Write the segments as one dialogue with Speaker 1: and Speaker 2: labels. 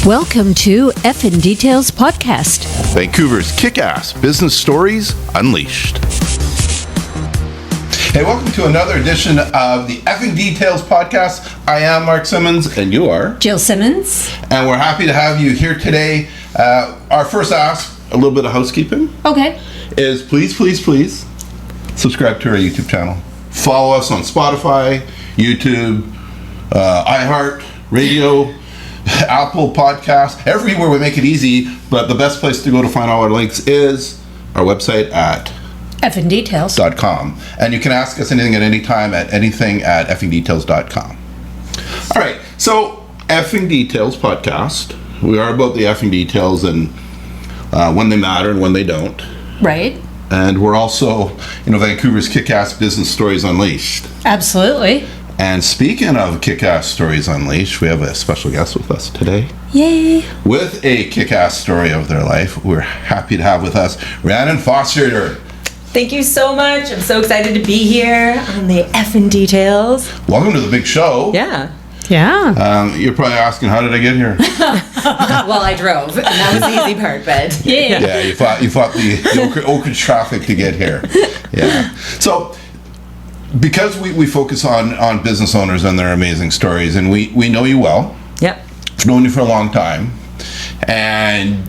Speaker 1: Welcome to Effing Details Podcast.
Speaker 2: Vancouver's kick-ass business stories unleashed. Hey, welcome to another edition of the Effing Details Podcast. I am Mark Simmons, and you are?
Speaker 1: Jill Simmons.
Speaker 2: And we're happy to have you here today. Our first ask, a little bit of housekeeping.
Speaker 1: Okay.
Speaker 2: Is please subscribe to our YouTube channel. Follow us on Spotify, YouTube, iHeart, Radio, Apple Podcasts, everywhere we make it easy, but the best place to go to find all our links is our website at
Speaker 1: effingdetails.com.
Speaker 2: And you can ask us anything at any time at effingdetails.com. All right, so Effing Details Podcast. We are about the effing details and when they matter and when they don't.
Speaker 1: Right.
Speaker 2: And we're also, Vancouver's kick-ass business stories unleashed.
Speaker 1: Absolutely.
Speaker 2: And speaking of kick-ass stories unleashed, we have a special guest with us today.
Speaker 1: Yay! With
Speaker 2: a kick-ass story of their life. We're happy to have with us Rhiannon Foster.
Speaker 3: Thank you so much. I'm so excited to be here on the Effing Details.
Speaker 2: Welcome to the big show.
Speaker 3: Yeah.
Speaker 2: You're probably asking, how did I get here?
Speaker 3: Well, I drove, and that was the easy part, but...
Speaker 2: Yeah, you fought the Oakridge traffic to get here. Yeah. So... because we focus on business owners and their amazing stories, and we know you well.
Speaker 3: Yep.
Speaker 2: I've known you for a long time, and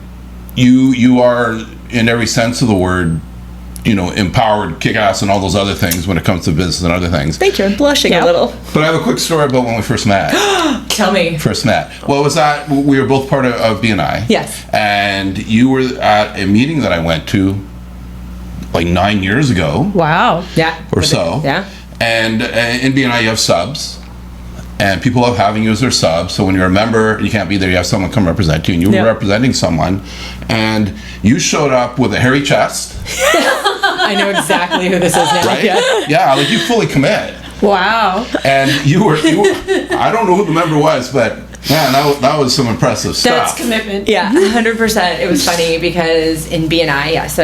Speaker 2: you are, in every sense of the word, empowered, kick-ass, and all those other things when it comes to business and other things.
Speaker 3: Thank you. I'm blushing a little.
Speaker 2: But I have a quick story about when we first met.
Speaker 3: Tell me.
Speaker 2: First met. Well, it was that we were both part of BNI.
Speaker 3: Yes.
Speaker 2: And you were at a meeting that I went to like 9 years ago.
Speaker 1: Wow.
Speaker 3: Yeah.
Speaker 2: Or so.
Speaker 3: Yeah.
Speaker 2: And in BNI you have subs, and people love having you as their subs. So when you're a member, you can't be there, you have someone come represent you, and you were representing someone, and you showed up with a hairy chest.
Speaker 3: I know exactly who this is now.
Speaker 2: Right? Yeah, like you fully commit.
Speaker 1: Wow.
Speaker 2: And you were I don't know who the member was, but man, that was some impressive stuff.
Speaker 1: That's commitment.
Speaker 3: Yeah, 100%. It was funny because in BNI, yes,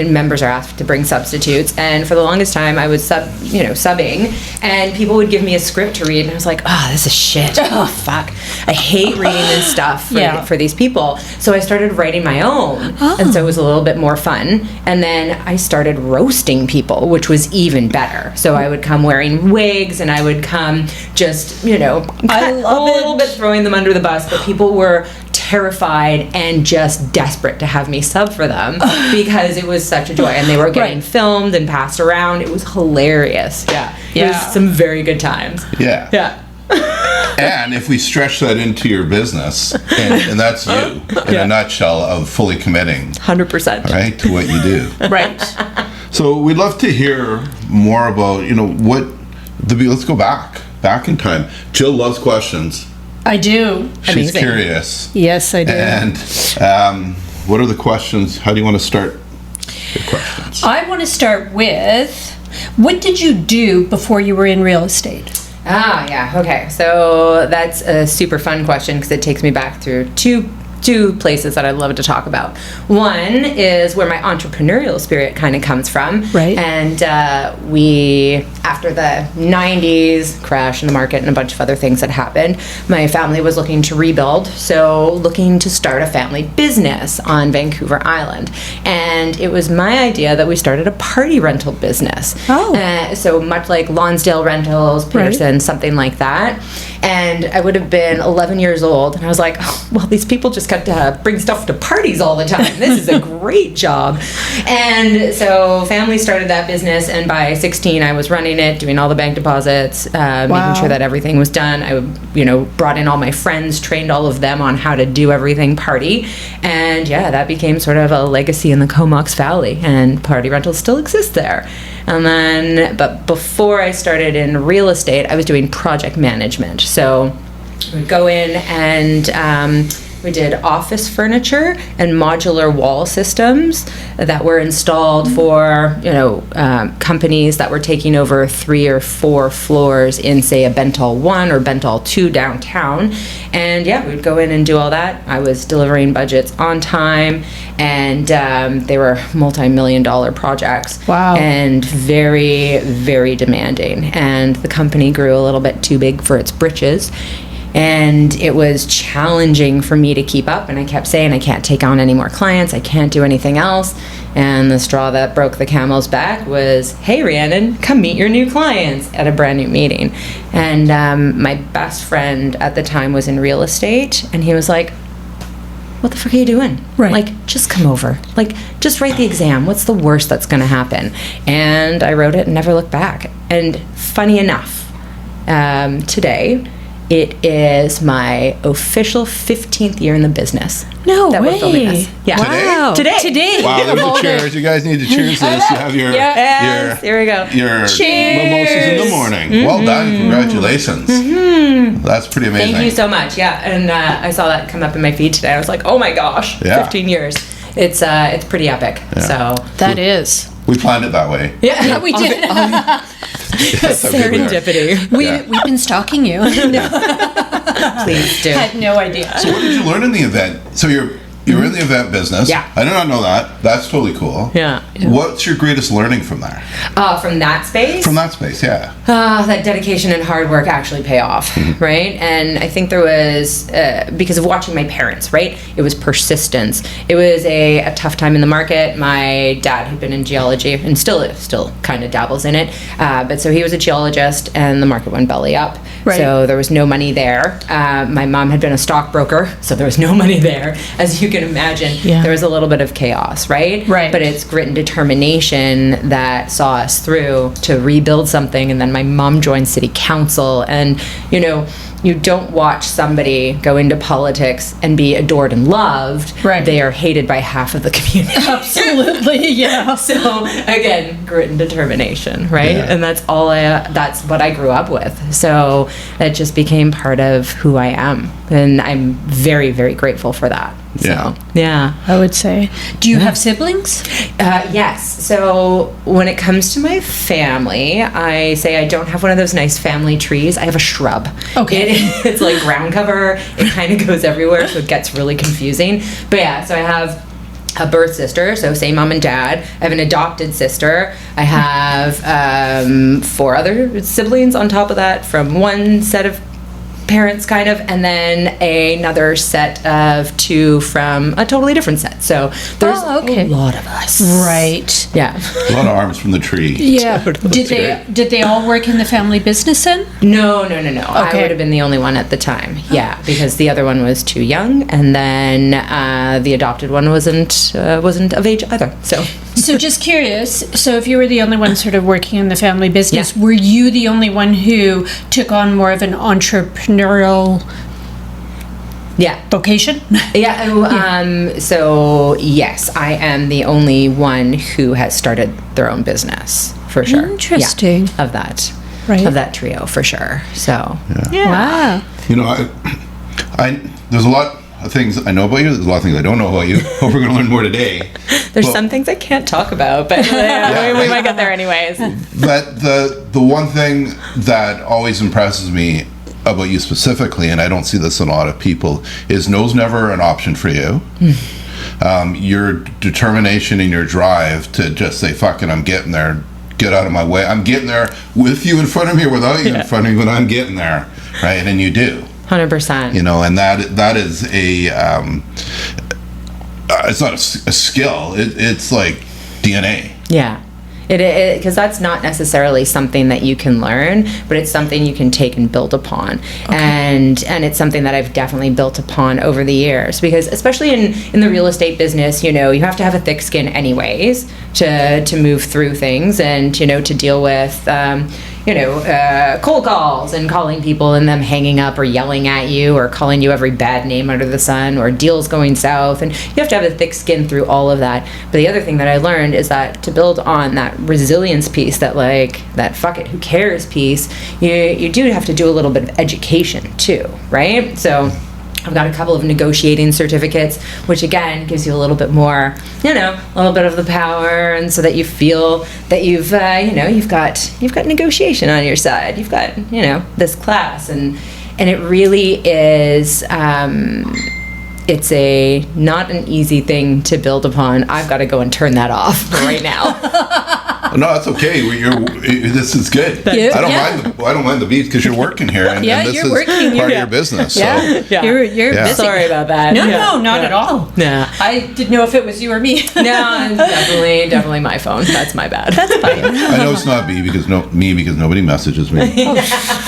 Speaker 3: members are asked to bring substitutes, and for the longest time I was subbing, and people would give me a script to read, and I was like, oh, this is shit. Oh, fuck. I hate reading this stuff for these people. So I started writing my own, and so it was a little bit more fun. And then I started roasting people, which was even better. So I would come wearing wigs, and I would come just,
Speaker 1: I love
Speaker 3: a little bit throwing them under the bus, but people were terrified and just desperate to have me sub for them because it was such a joy, and they were getting filmed and passed around. It was hilarious. It was some very good times.
Speaker 2: And if we stretch that into your business, and that's you in a nutshell of fully committing
Speaker 3: 100%
Speaker 2: right to what you do.
Speaker 1: Right.
Speaker 2: So we'd love to hear more about let's go back in time. Jill loves questions.
Speaker 1: I do.
Speaker 2: She's
Speaker 3: Amazing.
Speaker 2: curious.
Speaker 1: Yes, I do.
Speaker 2: And what are the questions? How do you want to start your questions?
Speaker 1: I want to start with, what did you do before you were in real estate?
Speaker 3: Okay. So that's a super fun question because it takes me back through two places that I'd love to talk about. One is where my entrepreneurial spirit kind of comes from.
Speaker 1: Right.
Speaker 3: And after the 90s crash in the market and a bunch of other things that happened, my family was looking to rebuild, so looking to start a family business on Vancouver Island. And it was my idea that we started a party rental business. So much like Lonsdale Rentals, Pearson, something like that. And I would have been 11 years old, and I was like, oh, well, these people just got to bring stuff to parties all the time. This is a great job. And so family started that business, and by 16 I was running it, doing all the bank deposits, making sure that everything was done. I brought in all my friends, trained all of them on how to do everything party, and that became sort of a legacy in the Comox Valley, and party rentals still exist there. And then, but before I started in real estate, I was doing project management. So we'd go in and we did office furniture and modular wall systems that were installed for, companies that were taking over 3 or 4 floors in, say, a Bentall 1 or Bentall 2 downtown. And we'd go in and do all that. I was delivering budgets on time, and they were multi-million-dollar projects.
Speaker 1: Wow.
Speaker 3: And very, very demanding. And the company grew a little bit too big for its britches. And it was challenging for me to keep up. And I kept saying, I can't take on any more clients. I can't do anything else. And the straw that broke the camel's back was, hey, Rhiannon, come meet your new clients at a brand new meeting. And my best friend at the time was in real estate. And he was like, what the fuck are you doing?
Speaker 1: Right.
Speaker 3: Like, just come over. Like, just write the exam. What's the worst that's going to happen? And I wrote it and never looked back. And funny enough, today, it is my official 15th year in the business.
Speaker 1: No
Speaker 3: that
Speaker 1: way.
Speaker 3: We're filming this. Yeah.
Speaker 1: Wow.
Speaker 3: Today.
Speaker 2: Wow, there's the chairs. You guys need to cheers this. You have your
Speaker 3: Yes, here we go.
Speaker 2: your
Speaker 3: Cheers.
Speaker 2: mimosas in the morning. Well done. Congratulations. That's pretty amazing.
Speaker 3: Thank you so much. Yeah, and I saw that come up in my feed today. I was like, oh my gosh,
Speaker 2: Yeah.
Speaker 3: 15 years. It's pretty epic.
Speaker 2: Yeah.
Speaker 3: So
Speaker 1: That is.
Speaker 2: We planned it that way.
Speaker 3: yeah,
Speaker 1: We did.
Speaker 2: That's how good we are.
Speaker 3: serendipity.
Speaker 1: We've been stalking you.
Speaker 3: Please do.
Speaker 1: Had no idea.
Speaker 2: So what did you learn in the event? So you're in the event business.
Speaker 3: Yeah.
Speaker 2: I did not know that. That's totally cool.
Speaker 3: Yeah.
Speaker 2: What's your greatest learning from there?
Speaker 3: From that space.
Speaker 2: From that space, yeah.
Speaker 3: That dedication and hard work actually pay off, right? And I think there was, because of watching my parents, right? It was persistence. It was a tough time in the market. My dad had been in geology and still kind of dabbles in it. But so he was a geologist and the market went belly up.
Speaker 1: Right.
Speaker 3: So there was no money there. My mom had been a stockbroker, so there was no money there. As you can imagine, there was a little bit of chaos, right?
Speaker 1: Right.
Speaker 3: But it's grit and determination that saw us through to rebuild something. And then my mom joined city council, and you don't watch somebody go into politics and be adored and loved.
Speaker 1: Right.
Speaker 3: They are hated by half of the community.
Speaker 1: Absolutely, yeah.
Speaker 3: So again, grit and determination, right?
Speaker 2: Yeah.
Speaker 3: And that's that's what I grew up with. So that just became part of who I am. And I'm very, very grateful for that.
Speaker 2: Yeah.
Speaker 3: So, yeah.
Speaker 1: I would say. Do you have siblings?
Speaker 3: Yes. So when it comes to my family, I say I don't have one of those nice family trees. I have a shrub.
Speaker 1: Okay.
Speaker 3: It's like ground cover. It kind of goes everywhere, so it gets really confusing. But yeah, so I have a birth sister, so same mom and dad. I have an adopted sister. I have 4 other siblings on top of that from one set of parents, kind of, and then another set of 2 from a totally different set. So there's a lot of us.
Speaker 1: Right.
Speaker 3: Yeah.
Speaker 2: A lot of arms from the tree.
Speaker 1: Yeah. Did they all work in the family business then?
Speaker 3: No. I would have been the only one at the time. Yeah, because the other one was too young, and then the adopted one wasn't of age either.
Speaker 1: So just curious, so if you were the only one sort of working in the family business,
Speaker 3: Yeah.
Speaker 1: were you the only one who took on more of an entrepreneurial
Speaker 3: yeah.
Speaker 1: vocation?
Speaker 3: Yeah. So yes, I am the only one who has started their own business for sure.
Speaker 1: Interesting.
Speaker 3: Yeah, of that.
Speaker 1: Right.
Speaker 3: Of that trio for sure. So
Speaker 1: Wow.
Speaker 2: There's a lot of things I know about you. There's a lot of things I don't know about you. Hope we're going to learn more today.
Speaker 3: There's some things I can't talk about, but we might get there anyways.
Speaker 2: But the one thing that always impresses me about you specifically, and I don't see this in a lot of people, is no's never an option for you. Your determination and your drive to just say, fuck it, I'm getting there. Get out of my way. I'm getting there with you in front of me or without you in front of me, but I'm getting there, right? And you do.
Speaker 3: 100%.
Speaker 2: And that is it's not a skill. It's like DNA.
Speaker 3: Yeah. Because that's not necessarily something that you can learn, but it's something you can take and build upon. Okay. And it's something that I've definitely built upon over the years, because especially in the real estate business, you have to have a thick skin anyways to move through things and, to deal with, cold calls and calling people and them hanging up or yelling at you or calling you every bad name under the sun or deals going south. And you have to have a thick skin through all of that. But the other thing that I learned is that to build on that resilience piece, that fuck it, who cares piece, you do have to do a little bit of education too, right? So I've got a couple of negotiating certificates, which again gives you a little bit more, a little bit of the power, and so that you feel that you've got negotiation on your side. You've got, this class, and it really is. It's not an easy thing to build upon. I've got to go and turn that off right now.
Speaker 2: No, that's okay. This is good. I don't mind the beats because you're working here, and this
Speaker 1: you're
Speaker 2: is
Speaker 1: working,
Speaker 2: part of your business. So.
Speaker 3: Yeah.
Speaker 1: You're busy.
Speaker 3: Sorry about that.
Speaker 1: No, not at all.
Speaker 3: Yeah.
Speaker 1: I didn't know if it was you or me.
Speaker 3: No, definitely my phone. That's my bad.
Speaker 1: That's fine.
Speaker 2: I know it's not me because nobody messages me.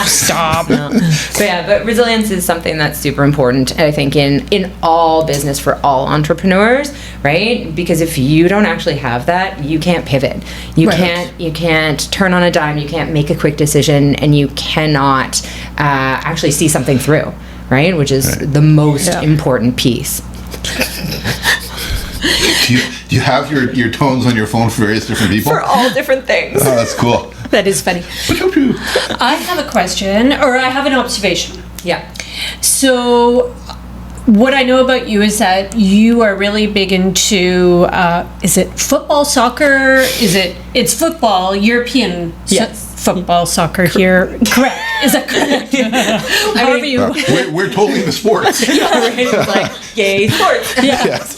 Speaker 1: Stop.
Speaker 3: But resilience is something that's super important, I think, in all business for all entrepreneurs, right? Because if you don't actually have that, you can't pivot. You can't turn on a dime. You can't make a quick decision, and you cannot actually see something through, right? Which is the most important piece.
Speaker 2: Do you have your tones on your phone for various different people?
Speaker 3: For all different things.
Speaker 2: Oh, that's cool.
Speaker 1: That is funny. I have a question, or I have an observation.
Speaker 3: Yeah.
Speaker 1: So, what I know about you is that you are really big into, is it football, soccer? It's football, European football, soccer here. Correct. Is that correct? However you...
Speaker 2: We're totally into sports.
Speaker 3: Right? It's like, yay, sports.
Speaker 1: Yeah.
Speaker 2: Yes.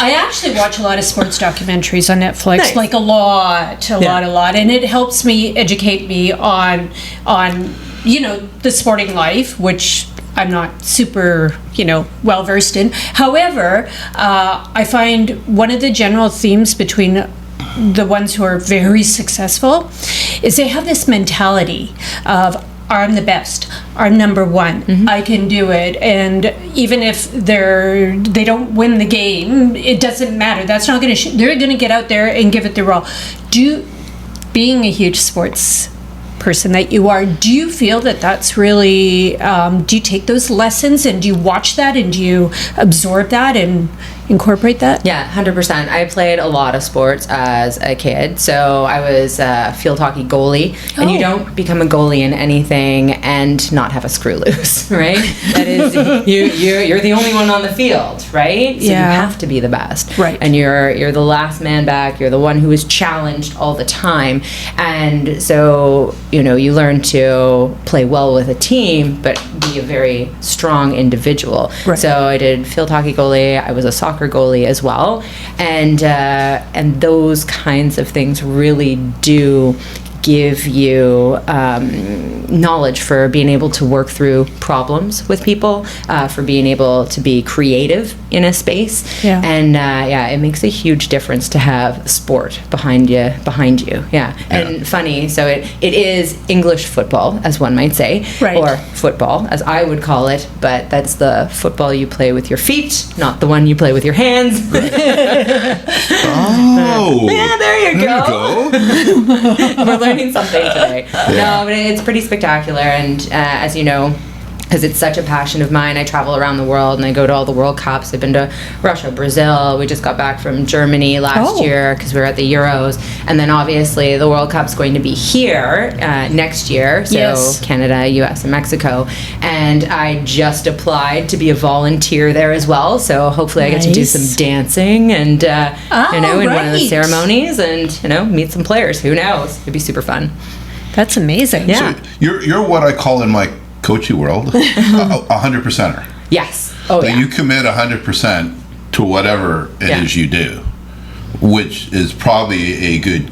Speaker 1: I actually watch a lot of sports documentaries on Netflix,
Speaker 3: Nice.
Speaker 1: like a lot, and it helps me educate me on the sporting life, which I'm not super well versed in. However, I find one of the general themes between the ones who are very successful is they have this mentality of, I'm the best, I'm number one, I can do it, and even if they don't win the game, it doesn't matter. That's not going to they're going to get out there and give it their all. Being a huge sports person that you are, do you feel that that's really, do you take those lessons and do you watch that and do you absorb that and incorporate that?
Speaker 3: Yeah, 100%. I played a lot of sports as a kid. So I was a field hockey goalie, and you don't become a goalie in anything and not have a screw loose, right? That is, you're the only one on the field, right? So you have to be the best,
Speaker 1: right?
Speaker 3: And you're the last man back. You're the one who is challenged all the time, and so you learn to play well with a team, but be a very strong individual.
Speaker 1: Right.
Speaker 3: So I did field hockey goalie. I was a soccer goalie as well, and those kinds of things really do give you knowledge for being able to work through problems with people, for being able to be creative in a space, and it makes a huge difference to have sport behind you. And funny, so it is English football, as one might say, or football as I would call it, but that's the football you play with your feet, not the one you play with your hands.
Speaker 2: Oh,
Speaker 3: yeah, there you go. We're learning something today. No, but it's pretty spectacular, and as you know, because it's such a passion of mine, I travel around the world and I go to all the World Cups. I've been to Russia, Brazil. We just got back from Germany last year because we were at the Euros. And then obviously the World Cup's going to be here next year. So Canada, US, and Mexico. And I just applied to be a volunteer there as well. So hopefully I get to do some dancing and, in one of the ceremonies and, meet some players. Who knows? It'd be super fun.
Speaker 1: That's amazing.
Speaker 3: Yeah.
Speaker 2: So you're what I call in my coachy world, 100%er.
Speaker 3: Yes. Oh, yeah.
Speaker 2: You commit 100% to whatever it is you do, which is probably a good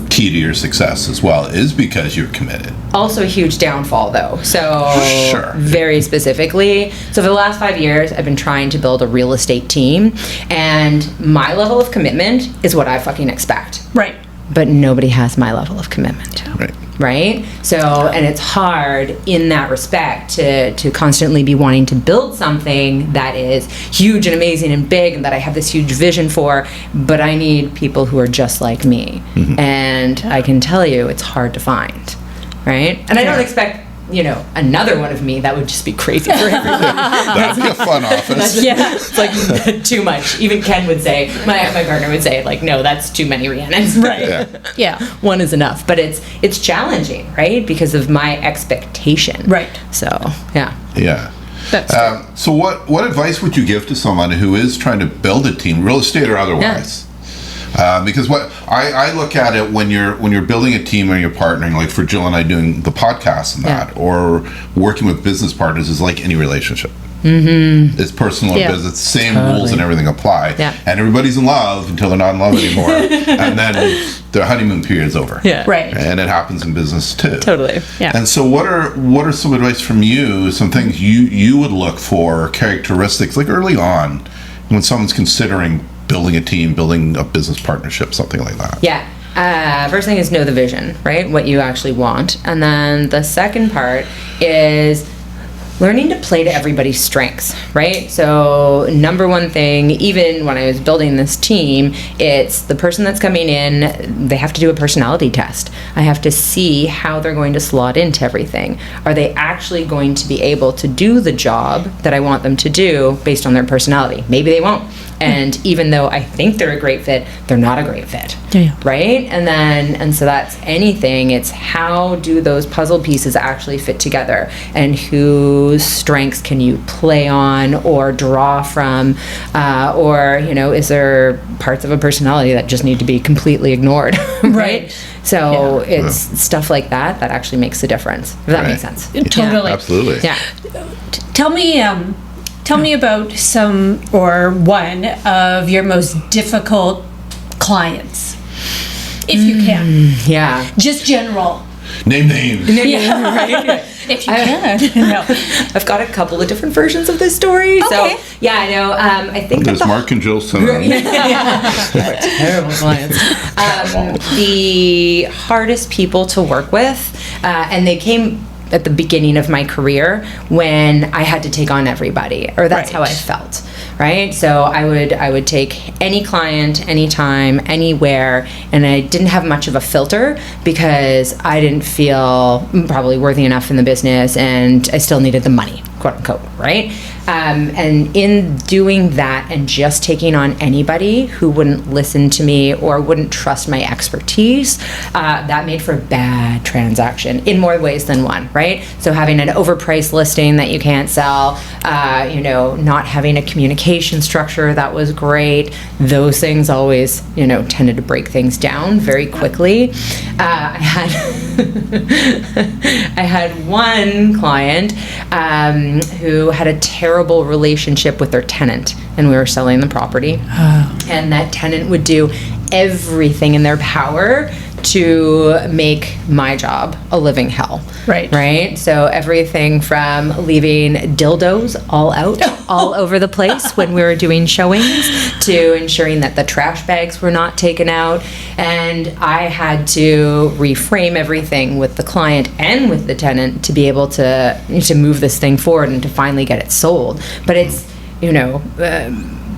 Speaker 2: key to your success as well, is because you're committed.
Speaker 3: Also a huge downfall, though. So
Speaker 2: Sure.
Speaker 3: Very specifically, so for the last 5 years, I've been trying to build a real estate team, and my level of commitment is what I fucking expect.
Speaker 1: Right.
Speaker 3: But nobody has my level of commitment. Right? So, and it's hard in that respect to constantly be wanting to build something that is huge and amazing and big and that I have this huge vision for, but I need people who are just like me. And I can tell you it's hard to find. Right? And I don't expect, another one of me. That would just be crazy for everyone.
Speaker 2: That'd be a fun office.
Speaker 3: It's like too much. Even Ken would say, my partner would say, like, no, that's too many Rhiannons.
Speaker 1: Right. Yeah.
Speaker 3: One is enough. But it's challenging, right? Because of my expectation.
Speaker 1: Right.
Speaker 3: So, yeah.
Speaker 2: Yeah.
Speaker 1: That's
Speaker 2: so what advice would you give to someone who is trying to build a team, real estate or otherwise? Because what I look at it when you're building a team or you're partnering, like for Jill and I doing the podcast and that, or working with business partners, is like any relationship. It's personal and business. Same rules and everything apply.
Speaker 3: Yeah.
Speaker 2: And everybody's in love until they're not in love anymore. And then their honeymoon period's over.
Speaker 3: Yeah.
Speaker 1: Right.
Speaker 2: And it happens in business too.
Speaker 3: Totally.
Speaker 1: Yeah.
Speaker 2: And so what are some advice from you, some things you would look for, characteristics, like early on when someone's considering building a team, building a business partnership, something like that?
Speaker 3: Yeah. First thing is know the vision, right? What you actually want. And then the second part is learning to play to everybody's strengths, right? So number one thing, even when I was building this team, it's the person that's coming in, they have to do a personality test. I have to see how they're going to slot into everything. Are they actually going to be able to do the job that I want them to do based on their personality? Maybe they won't. And even though I think they're a great fit, they're not a great fit, right? And so that's anything. It's how do those puzzle pieces actually fit together, and whose strengths can you play on or draw from, or is there parts of a personality that just need to be completely ignored, right? So it's stuff like that that actually makes the difference. If that makes sense.
Speaker 1: Totally.
Speaker 2: Absolutely.
Speaker 3: Yeah.
Speaker 1: Tell me about some or one of your most difficult clients, if you can.
Speaker 3: Yeah.
Speaker 1: Just general.
Speaker 2: Name names.
Speaker 3: Right.
Speaker 1: If you can. No.
Speaker 3: I've got a couple of different versions of this story.
Speaker 1: Okay.
Speaker 3: So, yeah, I know. I think
Speaker 2: There's Mark and Jill Simmons.
Speaker 3: terrible clients. The hardest people to work with, and they came at the beginning of my career when I had to take on everybody, or that's how I felt, right? So I would take any client, anytime, anywhere, and I didn't have much of a filter because I didn't feel probably worthy enough in the business, and I still needed the money, quote unquote, right? And in doing that and just taking on anybody who wouldn't listen to me or wouldn't trust my expertise, that made for a bad transaction in more ways than one, right? So having an overpriced listing that you can't sell, not having a communication structure that was great, those things always, tended to break things down very quickly. I had one client who had a terrible relationship with their tenant, and we were selling the property. And that tenant would do everything in their power to make my job a living hell. Right? So everything from leaving dildos all out, all over the place when we were doing showings, to ensuring that the trash bags were not taken out. And I had to reframe everything with the client and with the tenant to be able to move this thing forward and to finally get it sold. But it's,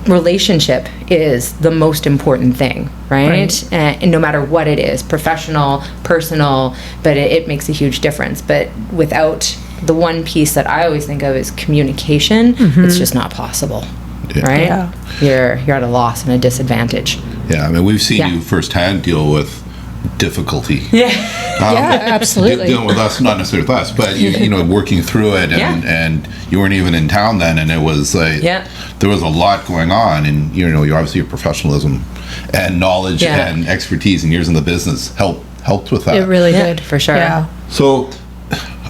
Speaker 3: relationship is the most important thing, right? And no matter what it is, professional, personal, but it makes a huge difference. But without the one piece that I always think of is communication, it's just not possible, right?
Speaker 1: Yeah.
Speaker 3: You're at a loss and a disadvantage.
Speaker 2: Yeah, I mean, we've seen you firsthand deal with difficulty.
Speaker 1: Absolutely.
Speaker 2: Dealing with us, not necessarily with us, but working through it, and you weren't even in town then, and it was like there was a lot going on, and you obviously your professionalism and knowledge and expertise and years in the business helped with that.
Speaker 1: It really did.
Speaker 3: For sure.
Speaker 1: Yeah.
Speaker 2: So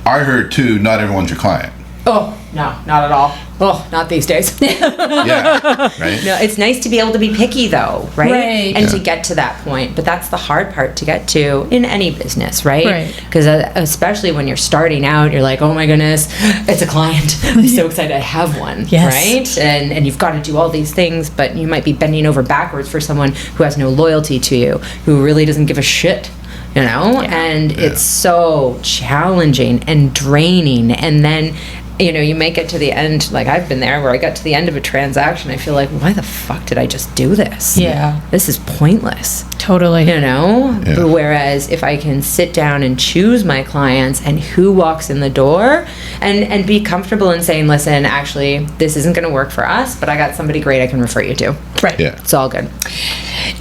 Speaker 2: I heard too, not everyone's your client.
Speaker 3: Oh, no, not at all. Oh, not these days.
Speaker 2: Yeah, right?
Speaker 3: No, it's nice to be able to be picky though, right?
Speaker 1: Right.
Speaker 3: And to get to that point. But that's the hard part to get to in any business, right?
Speaker 1: Right.
Speaker 3: Because especially when you're starting out, you're like, oh my goodness, it's a client. I'm so excited I have one, right? And you've got to do all these things, but you might be bending over backwards for someone who has no loyalty to you, who really doesn't give a shit. And it's so challenging and draining. And then you make it to the end, like I've been there where I got to the end of a transaction, I feel like, why the fuck did I just do this?
Speaker 1: Yeah.
Speaker 3: This is pointless.
Speaker 1: Totally.
Speaker 3: Whereas if I can sit down and choose my clients and who walks in the door and be comfortable in saying, listen, actually, this isn't going to work for us, but I got somebody great I can refer you to.
Speaker 1: Right.
Speaker 2: Yeah.
Speaker 3: It's all good.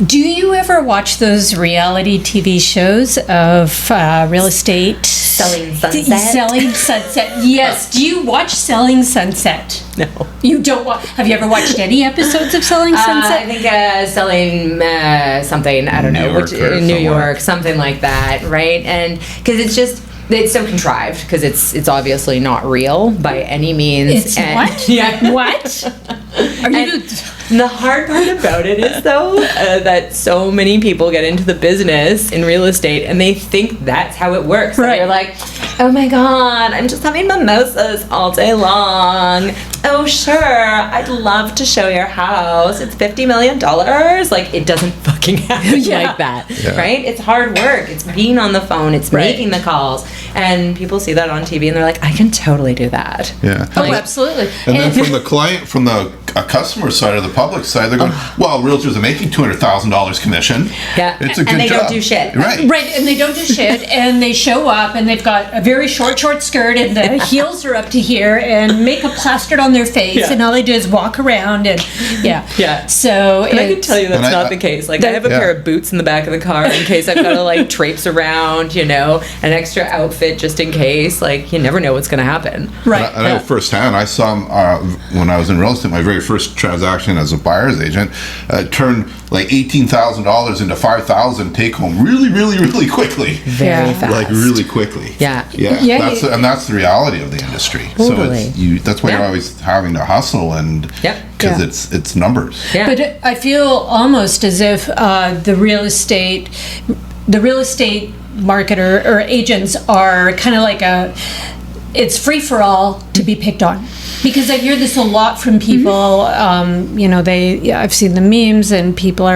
Speaker 1: Do you ever watch those reality TV shows of real estate?
Speaker 3: Selling Sunset?
Speaker 1: Selling Sunset. Yes. Do you watch Selling Sunset?
Speaker 3: No.
Speaker 1: You don't watch? Have you ever watched any episodes of Selling Sunset?
Speaker 3: I think selling something, I don't know,
Speaker 2: New York or
Speaker 3: in New
Speaker 2: somewhere.
Speaker 3: York, something like that, right? And because it's just, It's so contrived because it's obviously not real by any means.
Speaker 1: It's what?
Speaker 3: Yeah.
Speaker 1: What? Are you?
Speaker 3: The hard part about it is, though, that so many people get into the business in real estate and they think that's how it works.
Speaker 1: Right.
Speaker 3: They're like, oh my God, I'm just having mimosas all day long. Oh, sure, I'd love to show your house. It's $50 million. Like, it doesn't fucking happen like that, right? It's hard work. It's being on the phone. It's making the calls. And people see that on TV and they're like, I can totally do that.
Speaker 2: Yeah.
Speaker 1: Oh, absolutely.
Speaker 2: And then from the client, from the customer side or the public side, they're going, well, realtors are making $200,000 commission.
Speaker 3: Yeah.
Speaker 2: It's a good job.
Speaker 3: And they don't do shit.
Speaker 2: Right.
Speaker 1: Right, and they don't do shit, and they show up, and they've got a very short skirt, and the heels are up to here, and makeup plastered on their face, and all they do is walk around, and So
Speaker 3: and I can tell you that's not the case. Like, I have a pair of boots in the back of the car in case I've got to, like, traipse around, you know, an extra outfit just in case. Like, you never know what's going to happen.
Speaker 1: Right.
Speaker 2: I know firsthand. I saw when I was in real estate, my very first transaction as a buyer's agent, turned like $18,000 into $5,000 take home really quickly.
Speaker 3: Very fast.
Speaker 2: Like really quickly.
Speaker 3: Yeah.
Speaker 2: That's the reality of the industry.
Speaker 3: Totally.
Speaker 2: So that's why you're always having to hustle and because it's numbers.
Speaker 3: Yeah.
Speaker 1: But I feel almost as if the real estate market or agents are kind of like it's free for all to be picked on. Because I hear this a lot from people, you know, I've seen the memes and people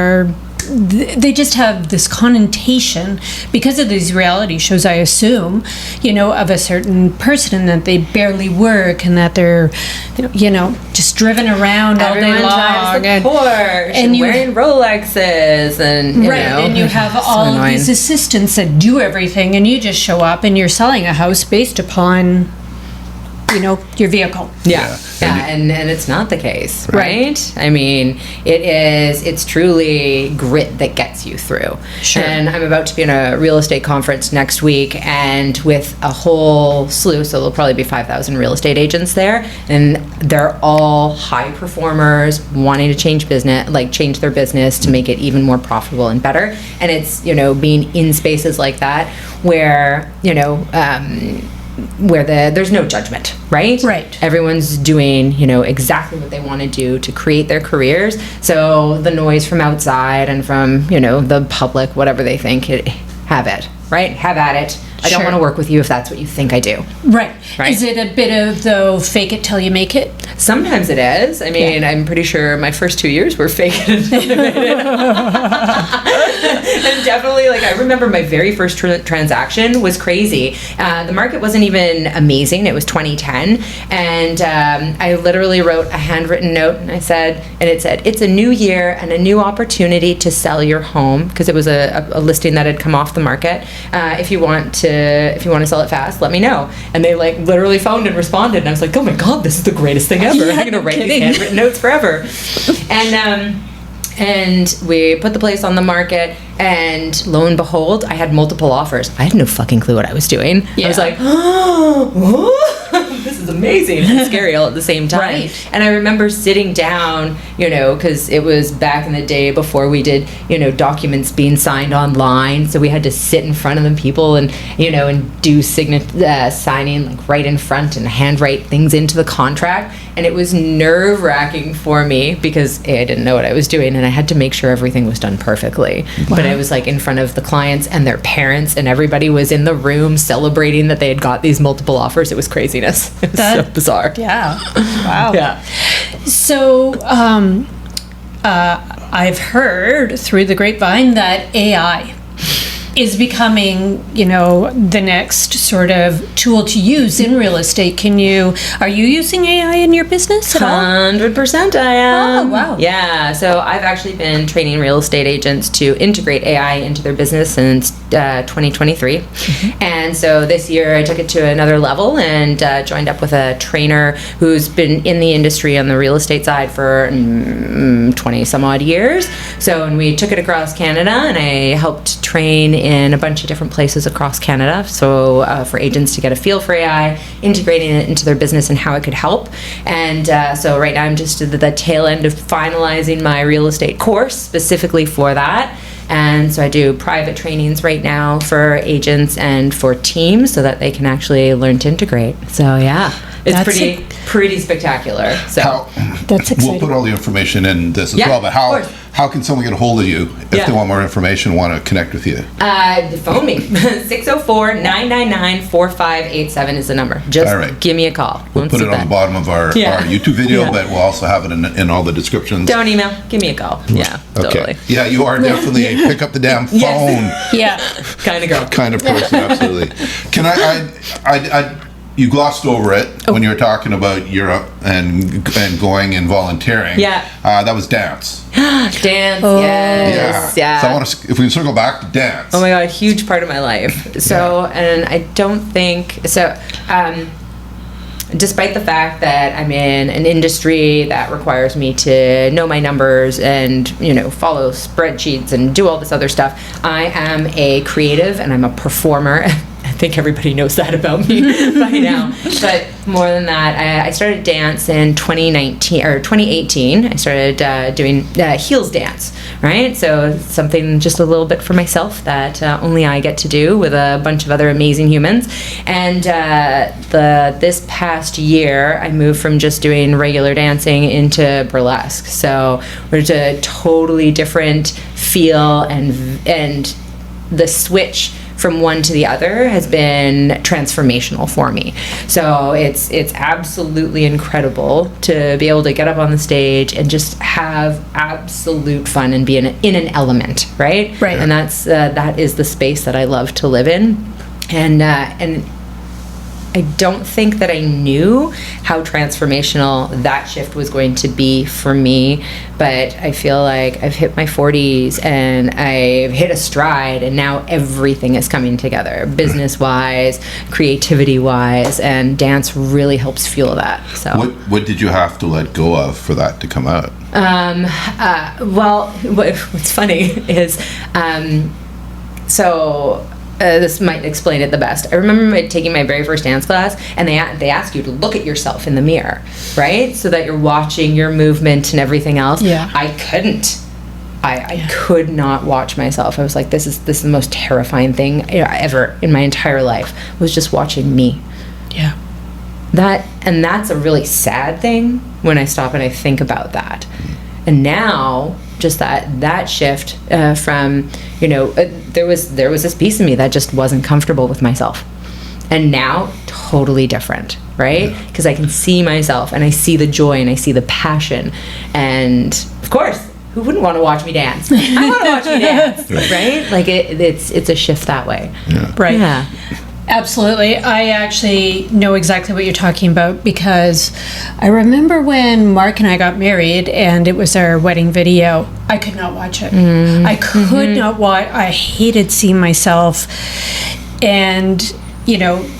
Speaker 1: they just have this connotation because of these reality shows, I assume, you know, of a certain person and that they barely work and that they're, you know, just driven around all day long.
Speaker 3: Drives the Porsche and wearing Rolexes and, you know.
Speaker 1: And you have all of these assistants that do everything and you just show up and you're selling a house based upon, you know, your vehicle.
Speaker 3: And it's not the case, right? I mean, it's truly grit that gets you through.
Speaker 1: Sure.
Speaker 3: And I'm about to be in a real estate conference next week and with a whole slew, so there'll probably be 5,000 real estate agents there, and they're all high performers wanting to change their business to make it even more profitable and better. And it's, you know, being in spaces like that where, you know, where there's no judgment, right?
Speaker 1: Right.
Speaker 3: Everyone's doing, you know, exactly what they want to do to create their careers. So the noise from outside and from, you know, the public, whatever they think, have it, right? Have at it. I don't want to work with you if that's what you think I do.
Speaker 1: Right. Is it a bit of the fake it till you make it?
Speaker 3: Sometimes it is. I mean, I'm pretty sure my first 2 years were fake it until I made it. And definitely, like, I remember my very first transaction was crazy. The market wasn't even amazing. It was 2010. And I literally wrote a handwritten note and it said, it's a new year and a new opportunity to sell your home, because it was a listing that had come off the market. If you want to sell it fast, let me know. And they like literally phoned and responded, and I was like, oh my God, this is the greatest thing ever. I'm gonna write these handwritten notes forever. And we put the place on the market, and lo and behold, I had multiple offers. I had no fucking clue what I was doing. I was like, oh, this is amazing and scary all at the same time.
Speaker 1: Right.
Speaker 3: And I remember sitting down, you know, because it was back in the day before we did, you know, documents being signed online. So we had to sit in front of the people and, you know, and do signing like right in front and handwrite things into the contract. And it was nerve-wracking for me because I didn't know what I was doing, and I had to make sure everything was done perfectly. Wow. But I was like in front of the clients and their parents, and everybody was in the room celebrating that they had got these multiple offers. It was craziness. It was so bizarre.
Speaker 1: Yeah. Wow.
Speaker 3: Yeah.
Speaker 1: So, I've heard through the grapevine that AI is becoming, you know, the next sort of tool to use in real estate. Are you using AI in your business at all?
Speaker 3: 100% I am.
Speaker 1: Oh, wow.
Speaker 3: Yeah, so I've actually been training real estate agents to integrate AI into their business since 2023. Mm-hmm. And so this year I took it to another level and joined up with a trainer who's been in the industry on the real estate side for 20 some odd years. So, and we took it across Canada, and I helped train in a bunch of different places across Canada. So for agents to get a feel for AI, integrating it into their business and how it could help. And so right now I'm just at the tail end of finalizing my real estate course specifically for that. And so I do private trainings right now for agents and for teams so that they can actually learn to integrate. So yeah, it's pretty spectacular. So
Speaker 1: That's exciting.
Speaker 2: We'll put all the information in this as
Speaker 3: Yeah,
Speaker 2: well, but
Speaker 3: of course.
Speaker 2: how can someone get a hold of you if
Speaker 3: Yeah.
Speaker 2: they want more information, want to connect with you?
Speaker 3: Phone me. 604-999-4587 is the number. Just
Speaker 2: All right.
Speaker 3: give me a call.
Speaker 2: We'll put it on the bottom of our YouTube video, but we'll also have it in all the descriptions.
Speaker 3: Don't email. Give me a call. Yeah,
Speaker 2: Okay.
Speaker 3: totally.
Speaker 2: Yeah, you are definitely a pick up the damn phone
Speaker 1: Yeah.
Speaker 3: Kind of girl.
Speaker 2: kind of person, absolutely. Can you glossed over it when you were talking about Europe and going and volunteering.
Speaker 3: Yeah.
Speaker 2: That was dance.
Speaker 3: Dance, yes. Yeah.
Speaker 2: So I want to, if we can circle back to dance.
Speaker 3: Oh my God, huge part of my life. So, and I don't think, so, despite the fact that I'm in an industry that requires me to know my numbers and, follow spreadsheets and do all this other stuff, I am a creative and I'm a performer. I think everybody knows that about me by now. But more than that, I started dance in 2018. I started doing heels dance, right? So something just a little bit for myself that only I get to do with a bunch of other amazing humans. And this past year, I moved from just doing regular dancing into burlesque. So it's a totally different feel, and the switch from one to the other has been transformational for me. So it's absolutely incredible to be able to get up on the stage and just have absolute fun and be in an element, right?
Speaker 1: Right.
Speaker 3: And that is the space that I love to live in, and I don't think that I knew how transformational that shift was going to be for me, but I feel like I've hit my 40s and I've hit a stride, and now everything is coming together, business-wise, creativity-wise, and dance really helps fuel that. So,
Speaker 2: What did you have to let go of for that to come out?
Speaker 3: Well, what's funny is, this might explain it the best. I remember taking my very first dance class, and they ask you to look at yourself in the mirror, right? So that you're watching your movement and everything else.
Speaker 1: Yeah.
Speaker 3: I couldn't. I could not watch myself. I was like, this is the most terrifying thing ever in my entire life, was just watching me.
Speaker 1: Yeah.
Speaker 3: That's a really sad thing when I stop and I think about that. And now, just that shift from, there was this piece of me that just wasn't comfortable with myself. And now, totally different, right? Because I can see myself, and I see the joy, and I see the passion. And, of course, who wouldn't want to watch me dance? I want to watch you dance, right? Like, it's a shift that way.
Speaker 2: Yeah.
Speaker 1: Right.
Speaker 3: Yeah.
Speaker 1: Absolutely. I actually know exactly what you're talking about, because I remember when Mark and I got married and it was our wedding video, I could not watch it. I could not watch. I hated seeing myself. And,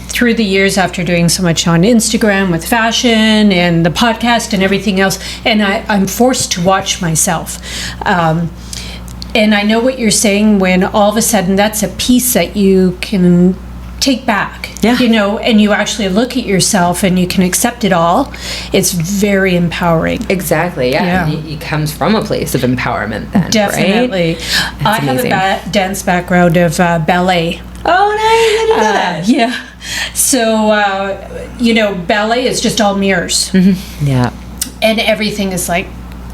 Speaker 1: through the years, after doing so much on Instagram with fashion and the podcast and everything else, and I'm forced to watch myself. And I know what you're saying, when all of a sudden that's a piece that you can take back, and you actually look at yourself and you can accept it all. It's very empowering.
Speaker 3: Exactly, yeah. It comes from a place of empowerment then,
Speaker 1: Definitely.
Speaker 3: Right?
Speaker 1: I have a dance background of ballet.
Speaker 3: Oh, nice. I didn't know that.
Speaker 1: Yeah. So, ballet is just all mirrors.
Speaker 3: Yeah.
Speaker 1: And everything is like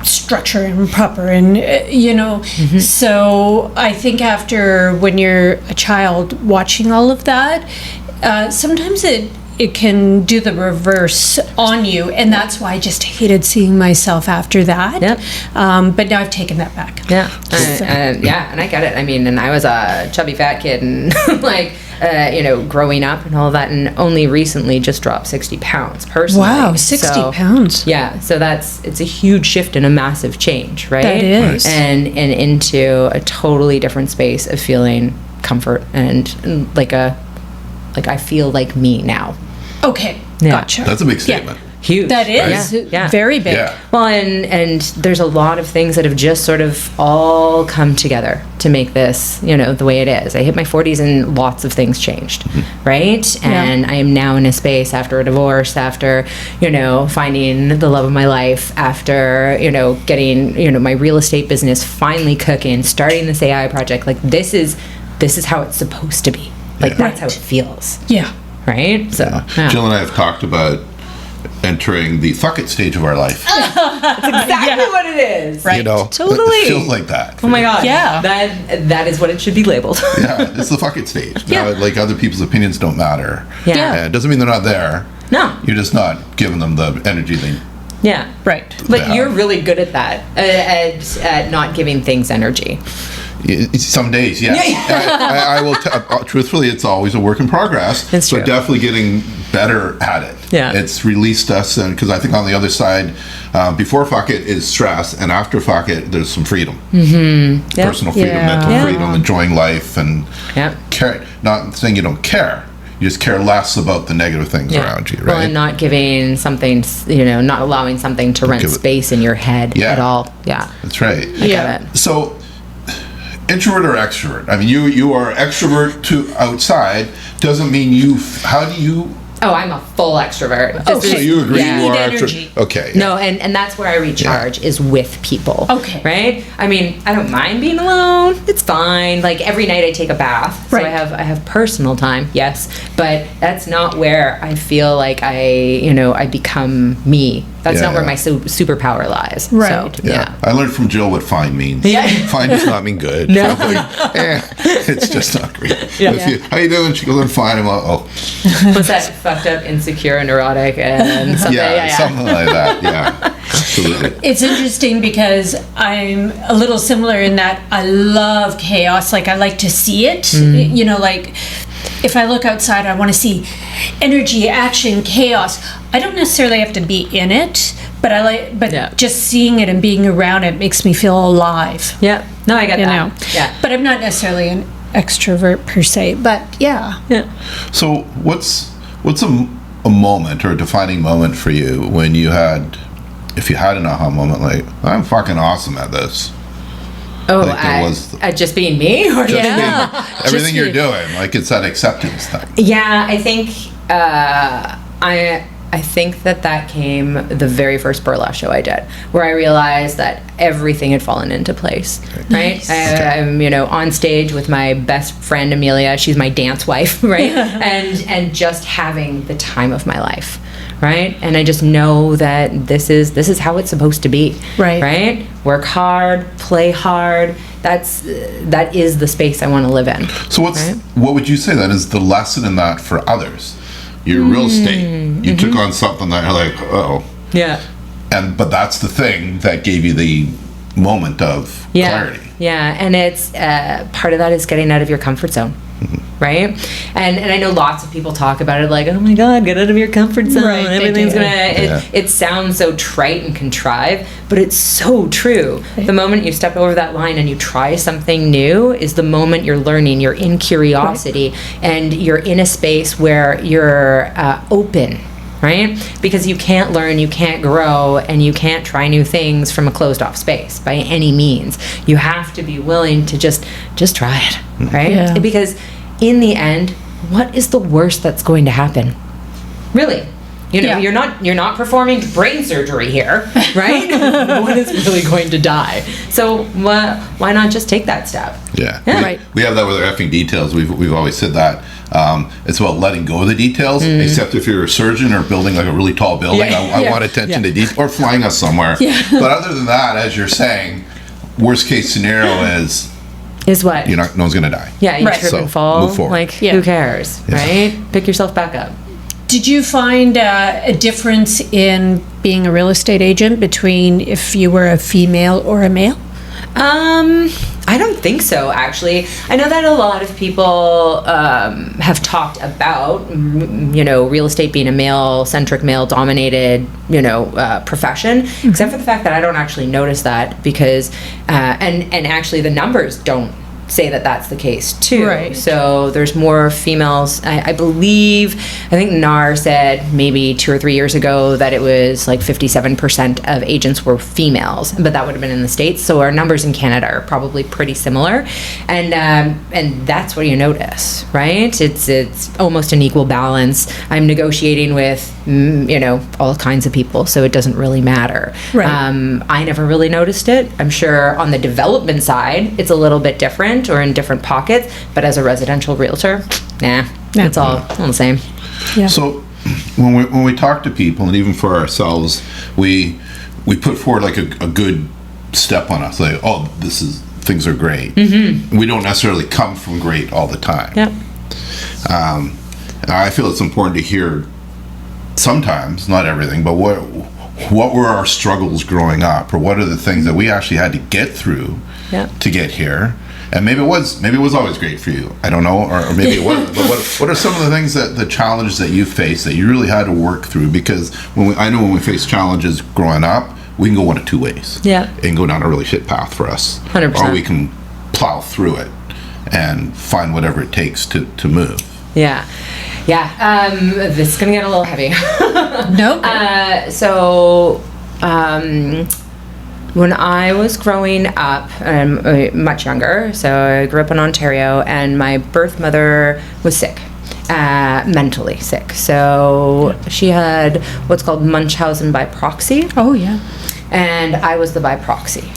Speaker 1: structure and proper, and so I think after, when you're a child watching all of that, sometimes it can do the reverse on you, and that's why I just hated seeing myself after that.
Speaker 3: Yep.
Speaker 1: But now I've taken that back.
Speaker 3: Yeah. And I get it. I mean, and I was a chubby fat kid, and growing up and all that, and only recently just dropped 60 pounds personally.
Speaker 1: Wow, 60 pounds.
Speaker 3: Yeah, so it's a huge shift and a massive change, right?
Speaker 1: That is.
Speaker 3: And into a totally different space of feeling comfort and like I feel like me now.
Speaker 1: Okay,
Speaker 3: Yeah.
Speaker 1: gotcha.
Speaker 2: That's a big statement.
Speaker 3: huge.
Speaker 1: That is very big.
Speaker 2: Yeah.
Speaker 3: Well, and there's a lot of things that have just sort of all come together to make this, the way it is. I hit my 40s and lots of things changed, right? And I am now in a space after a divorce, after, finding the love of my life, after, getting, my real estate business finally cooking, starting this AI project. Like, this is how it's supposed to be. Like, that's how it feels.
Speaker 1: Yeah.
Speaker 3: Right? So,
Speaker 2: Jill and I have talked about entering the fuck it stage of our life.
Speaker 3: That's exactly what it is.
Speaker 1: Right.
Speaker 3: Totally.
Speaker 2: It feels like that.
Speaker 3: Oh my God.
Speaker 1: Yeah.
Speaker 3: That is what it should be labeled.
Speaker 2: Yeah, it's the fuck it stage. Now, like, other people's opinions don't matter.
Speaker 3: Yeah.
Speaker 2: It doesn't mean they're not there.
Speaker 3: No.
Speaker 2: You're just not giving them the energy they
Speaker 3: Yeah.
Speaker 1: Right.
Speaker 3: But you're really good at that, at not giving things energy.
Speaker 2: Some days, yes. I will. Truthfully, it's always a work in progress.
Speaker 3: It's true.
Speaker 2: But definitely getting better at it.
Speaker 3: Yeah.
Speaker 2: It's released us, and because I think on the other side, before fuck it is stress, and after fuck it, there's some freedom.
Speaker 3: Yep.
Speaker 2: Personal freedom, mental freedom, enjoying life, and care. Not saying you don't care. You just care less about the negative things around you, right?
Speaker 3: Well, and not giving something, not allowing something to rent space in your head at all. Yeah.
Speaker 2: That's right.
Speaker 3: I get it.
Speaker 2: So, introvert or extrovert? I mean, you are extrovert to outside. Doesn't mean you. How do you?
Speaker 3: Oh, I'm a full extrovert.
Speaker 2: So you agree
Speaker 3: Yeah.
Speaker 2: you are
Speaker 1: energy.
Speaker 2: Okay.
Speaker 3: No, and that's where I recharge is with people.
Speaker 1: Okay.
Speaker 3: Right? I mean, I don't mind being alone. It's fine. Like, every night I take a bath. So
Speaker 1: Right.
Speaker 3: I have personal time, yes. But that's not where I feel like I become me. That's not where my superpower lies.
Speaker 1: Right.
Speaker 3: So,
Speaker 2: Yeah. I learned from Jill what fine means.
Speaker 3: Yeah.
Speaker 2: Fine does not mean good.
Speaker 3: No.
Speaker 2: It's just not great.
Speaker 3: Yeah.
Speaker 2: How you doing? She goes, I'm fine. I'm like, oh.
Speaker 3: What's that? Fucked up, insecure, and neurotic, and something.
Speaker 2: Yeah, something like that. Yeah, absolutely.
Speaker 1: It's interesting because I'm a little similar in that I love chaos. Like, I like to see it. Like, if I look outside, I want to see energy, action, chaos. I don't necessarily have to be in it, but just seeing it and being around it makes me feel alive.
Speaker 3: Yeah. No, I get that. Yeah.
Speaker 1: But I'm not necessarily an extrovert per se. But yeah.
Speaker 2: So what's a moment or a defining moment for you when you had, if you had an aha moment, like, I'm fucking awesome at this?
Speaker 3: Oh,
Speaker 2: like
Speaker 3: at just being me? Or
Speaker 2: everything you're doing, like, it's that acceptance thing.
Speaker 3: Yeah, I think I think that came the very first burlesque show I did, where I realized that everything had fallen into place. Right?
Speaker 1: Nice.
Speaker 3: I'm on stage with my best friend Amelia. She's my dance wife, right? and just having the time of my life. Right? And I just know that this is how it's supposed to be.
Speaker 1: Right.
Speaker 3: Right? Work hard, play hard. That is the space I want to live in.
Speaker 2: So what would you say then is the lesson in that for others? Your real estate. You took on something that you're like, oh.
Speaker 3: Yeah.
Speaker 2: But that's the thing that gave you the moment of clarity.
Speaker 3: Yeah, and it's part of that is getting out of your comfort zone. Right? And I know lots of people talk about it like, oh my God, get out of your comfort zone.
Speaker 1: Right,
Speaker 3: Everything's it sounds so trite and contrived, but it's so true.
Speaker 1: Right.
Speaker 3: The moment you step over that line and you try something new is the moment you're learning, you're in curiosity, and you're in a space where you're open. Right? Because you can't learn, you can't grow, and you can't try new things from a closed off space by any means. You have to be willing to just try it, right?
Speaker 1: Yeah.
Speaker 3: Because in the end, what is the worst that's going to happen? Really? You're not performing brain surgery here, right? No one is really going to die. So why not just take that step?
Speaker 2: Yeah.
Speaker 1: Right.
Speaker 2: We have that with our effing details. We've always said that. It's about letting go of the details, except if you're a surgeon or building like a really tall building. I want attention to detail, or flying us somewhere. Yeah. But other than that, as you're saying, worst case scenario is
Speaker 3: what?
Speaker 2: no one's going to die.
Speaker 3: Yeah, you
Speaker 1: Right.
Speaker 3: trip
Speaker 2: So,
Speaker 3: and fall.
Speaker 2: move forward.
Speaker 3: Like, who cares, right? Pick yourself back up.
Speaker 1: Did you find a difference in being a real estate agent between if you were a female or a male?
Speaker 3: I don't think so, actually. I know that a lot of people have talked about, real estate being a male-centric, male-dominated, profession, except for the fact that I don't actually notice that because, and actually the numbers don't say that that's the case too.
Speaker 1: Right.
Speaker 3: So there's more females. I think NAR said maybe 2 or 3 years ago that it was like 57% of agents were females, but that would have been in the States. So our numbers in Canada are probably pretty similar, and that's what you notice, right? It's almost an equal balance. I'm negotiating with all kinds of people, so it doesn't really matter.
Speaker 1: Right.
Speaker 3: I never really noticed it. I'm sure on the development side, it's a little bit different or in different pockets, but as a residential realtor, it's all the same.
Speaker 1: Yeah.
Speaker 2: So when we talk to people, and even for ourselves, we put forward like a good step on us, like, oh, things are great. Mm-hmm. We don't necessarily come from great all the time.
Speaker 3: Yep.
Speaker 2: I feel it's important to hear sometimes, not everything, but what were our struggles growing up, or what are the things that we actually had to get through to get here. And maybe it was always great for you. I don't know, or maybe it wasn't. But what are some of the things the challenges that you faced that you really had to work through? Because I know when we face challenges growing up, we can go one of two ways. Yeah. And go down a really shit path for us.
Speaker 3: 100%.
Speaker 2: Or we can plow through it and find whatever it takes to move.
Speaker 3: Yeah. Yeah. This is gonna get a little heavy.
Speaker 1: Nope.
Speaker 3: When I was growing up, much younger, so I grew up in Ontario, and my birth mother was sick, mentally sick. So she had what's called Munchausen by proxy.
Speaker 1: Oh, yeah.
Speaker 3: And I was the by proxy.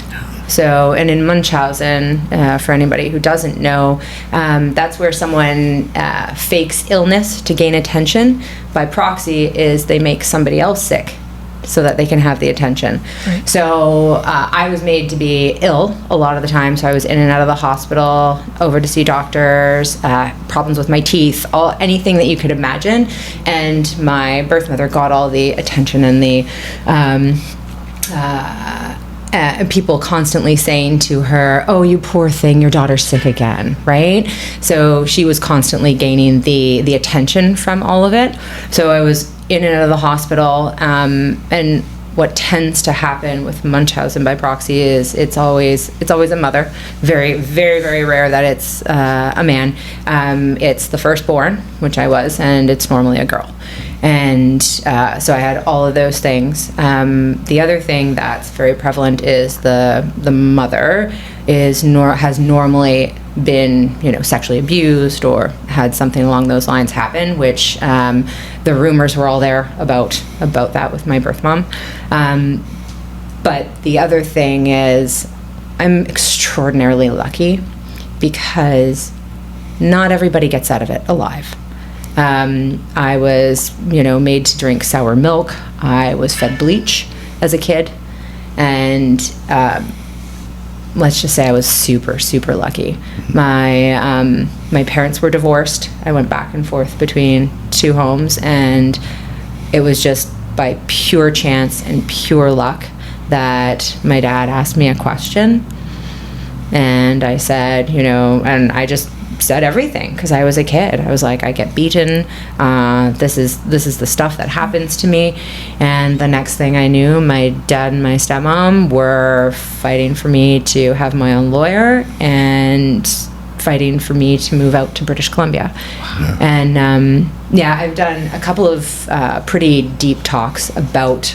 Speaker 3: So, and in Munchausen, for anybody who doesn't know, that's where someone fakes illness to gain attention. By proxy is they make somebody else sick so that they can have the attention. Right. So I was made to be ill a lot of the time. So I was in and out of the hospital, over to see doctors, problems with my teeth, anything that you could imagine. And my birth mother got all the attention and the people constantly saying to her, oh, you poor thing, your daughter's sick again, right? So she was constantly gaining the attention from all of it. So I was in and out of the hospital, and what tends to happen with Munchausen by proxy is it's always a mother. Very, very, very rare that it's a man. It's the firstborn, which I was, and it's normally a girl. And so I had all of those things. The other thing that's very prevalent is the mother has normally been sexually abused or had something along those lines happen, which the rumors were all there about that with my birth mom. But the other thing is I'm extraordinarily lucky because not everybody gets out of it alive. I was, made to drink sour milk. I was fed bleach as a kid. And let's just say I was super, super lucky. My parents were divorced. I went back and forth between two homes, and it was just by pure chance and pure luck that my dad asked me a question. And I said, and I just said everything because I was a kid. I was like, I get beaten. This is the stuff that happens to me. And the next thing I knew, my dad and my stepmom were fighting for me to have my own lawyer and fighting for me to move out to British Columbia. Wow. And I've done a couple of pretty deep talks about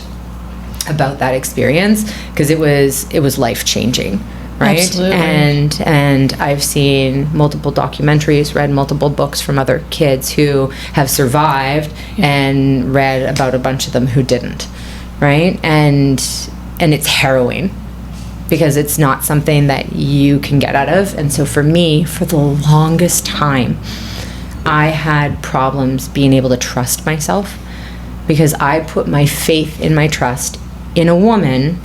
Speaker 3: that experience because it was life-changing. Right.
Speaker 1: Absolutely.
Speaker 3: And I've seen multiple documentaries, read multiple books from other kids who have survived, and read about a bunch of them who didn't. Right. And it's harrowing because it's not something that you can get out of. And so for me, for the longest time, I had problems being able to trust myself because I put my faith in my trust in a woman.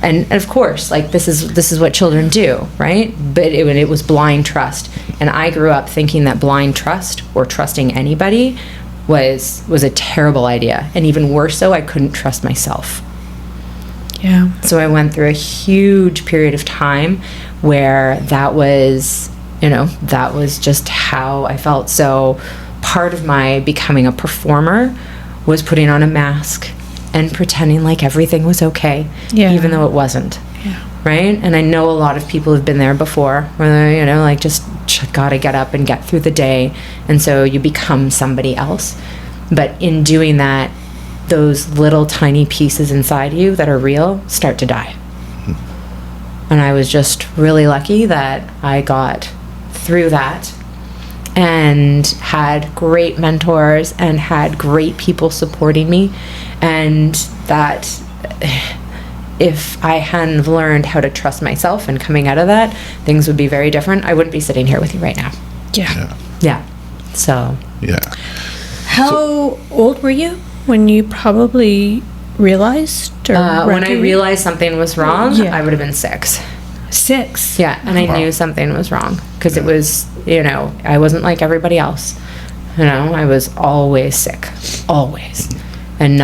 Speaker 3: And of course, like this is what children do, right? But it was blind trust, and I grew up thinking that blind trust or trusting anybody was a terrible idea, and even worse so, I couldn't trust myself.
Speaker 1: Yeah.
Speaker 3: So I went through a huge period of time where that was just how I felt. So part of my becoming a performer was putting on a mask and pretending like everything was okay, even though it wasn't.
Speaker 1: Yeah.
Speaker 3: right? And I know a lot of people have been there before, where they're, you know, like just gotta get up and get through the day, and so you become somebody else. But in doing that, those little tiny pieces inside you that are real start to die. And I was just really lucky that I got through that and had great mentors and had great people supporting me, and that if I hadn't have learned how to trust myself and coming out of that, things would be very different. I wouldn't be sitting here with you right now. Yeah. So.
Speaker 2: Yeah.
Speaker 1: How old were you when you probably realized? Or
Speaker 3: when I realized something was wrong, I would have been 6.
Speaker 1: 6?
Speaker 3: Yeah, and I knew something was wrong because it was, you know, I wasn't like everybody else. You know, I was always sick, always, and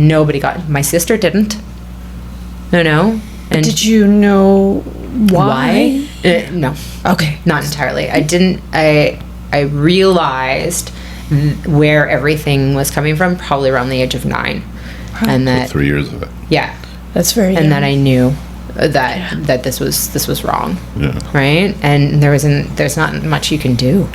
Speaker 3: nobody got. My sister didn't. You know, and
Speaker 1: did you know why?
Speaker 3: No.
Speaker 1: Okay.
Speaker 3: Not entirely. I didn't. I realized where everything was coming from probably around the age of 9, and that
Speaker 2: 3 years of it.
Speaker 3: Yeah,
Speaker 1: that's very.
Speaker 3: And that I knew that this was wrong.
Speaker 2: Yeah.
Speaker 3: Right, and there's not much you can do.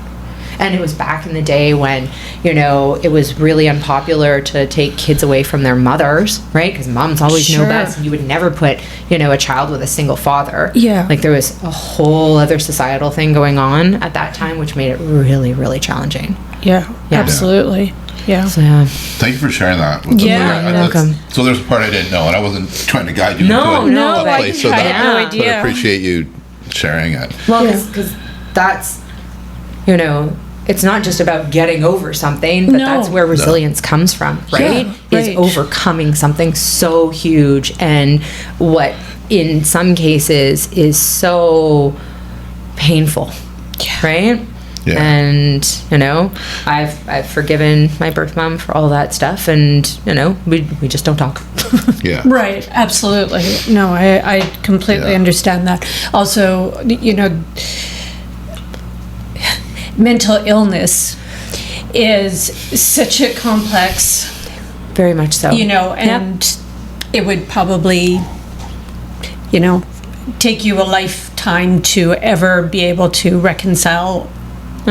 Speaker 3: And it was back in the day when, you know, it was really unpopular to take kids away from their mothers, right? Because moms always know best. And you would never put, you know, a child with a single father.
Speaker 1: Yeah.
Speaker 3: Like there was a whole other societal thing going on at that time, which made it really, really challenging.
Speaker 1: Yeah. Absolutely. Yeah.
Speaker 3: So,
Speaker 2: thank you for sharing that. With
Speaker 3: Yeah, you're welcome.
Speaker 2: So there's a part I didn't know, and I wasn't trying to guide you into
Speaker 3: No,
Speaker 2: a place.
Speaker 1: I had no idea.
Speaker 2: But I appreciate you sharing it.
Speaker 3: Well, because that's, you know, it's not just about getting over something, but that's where resilience comes from, right? Is overcoming something so huge, and what in some cases is so painful, right?
Speaker 2: Yeah.
Speaker 3: And, you know, I've forgiven my birth mom for all that stuff, and, you know, we just don't talk.
Speaker 2: Yeah.
Speaker 1: Right, absolutely. No, I completely understand that. Also, you know, mental illness is such a complex,
Speaker 3: very much so,
Speaker 1: you know, and it would probably, you know, take you a lifetime to ever be able to reconcile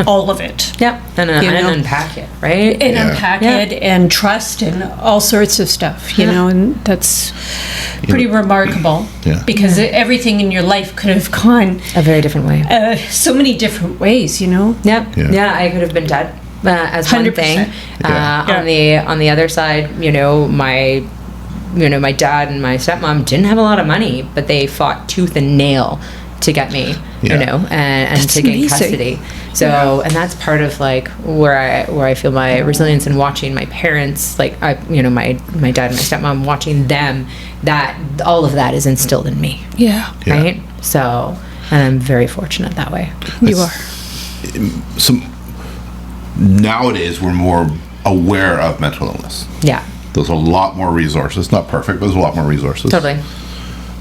Speaker 1: all of it.
Speaker 3: And unpack it, right?
Speaker 1: And unpack it and trust and all sorts of stuff, you know, and that's pretty remarkable because everything in your life could have gone
Speaker 3: a very different way.
Speaker 1: So many different ways, you know.
Speaker 3: Yeah, I could have been dead as one
Speaker 1: 100%.
Speaker 3: thing. On the other side, you know, my dad and my stepmom didn't have a lot of money, but they fought tooth and nail to get me, you know, and to get custody. So, and that's part of like where I feel my resilience in watching my parents, like my dad and my stepmom, watching them, that all of that is instilled in me. Right. So, and I'm very fortunate that way.
Speaker 1: You are.
Speaker 2: So nowadays we're more aware of mental illness. There's a lot more resources. Not perfect, but there's a lot more resources.
Speaker 3: Totally.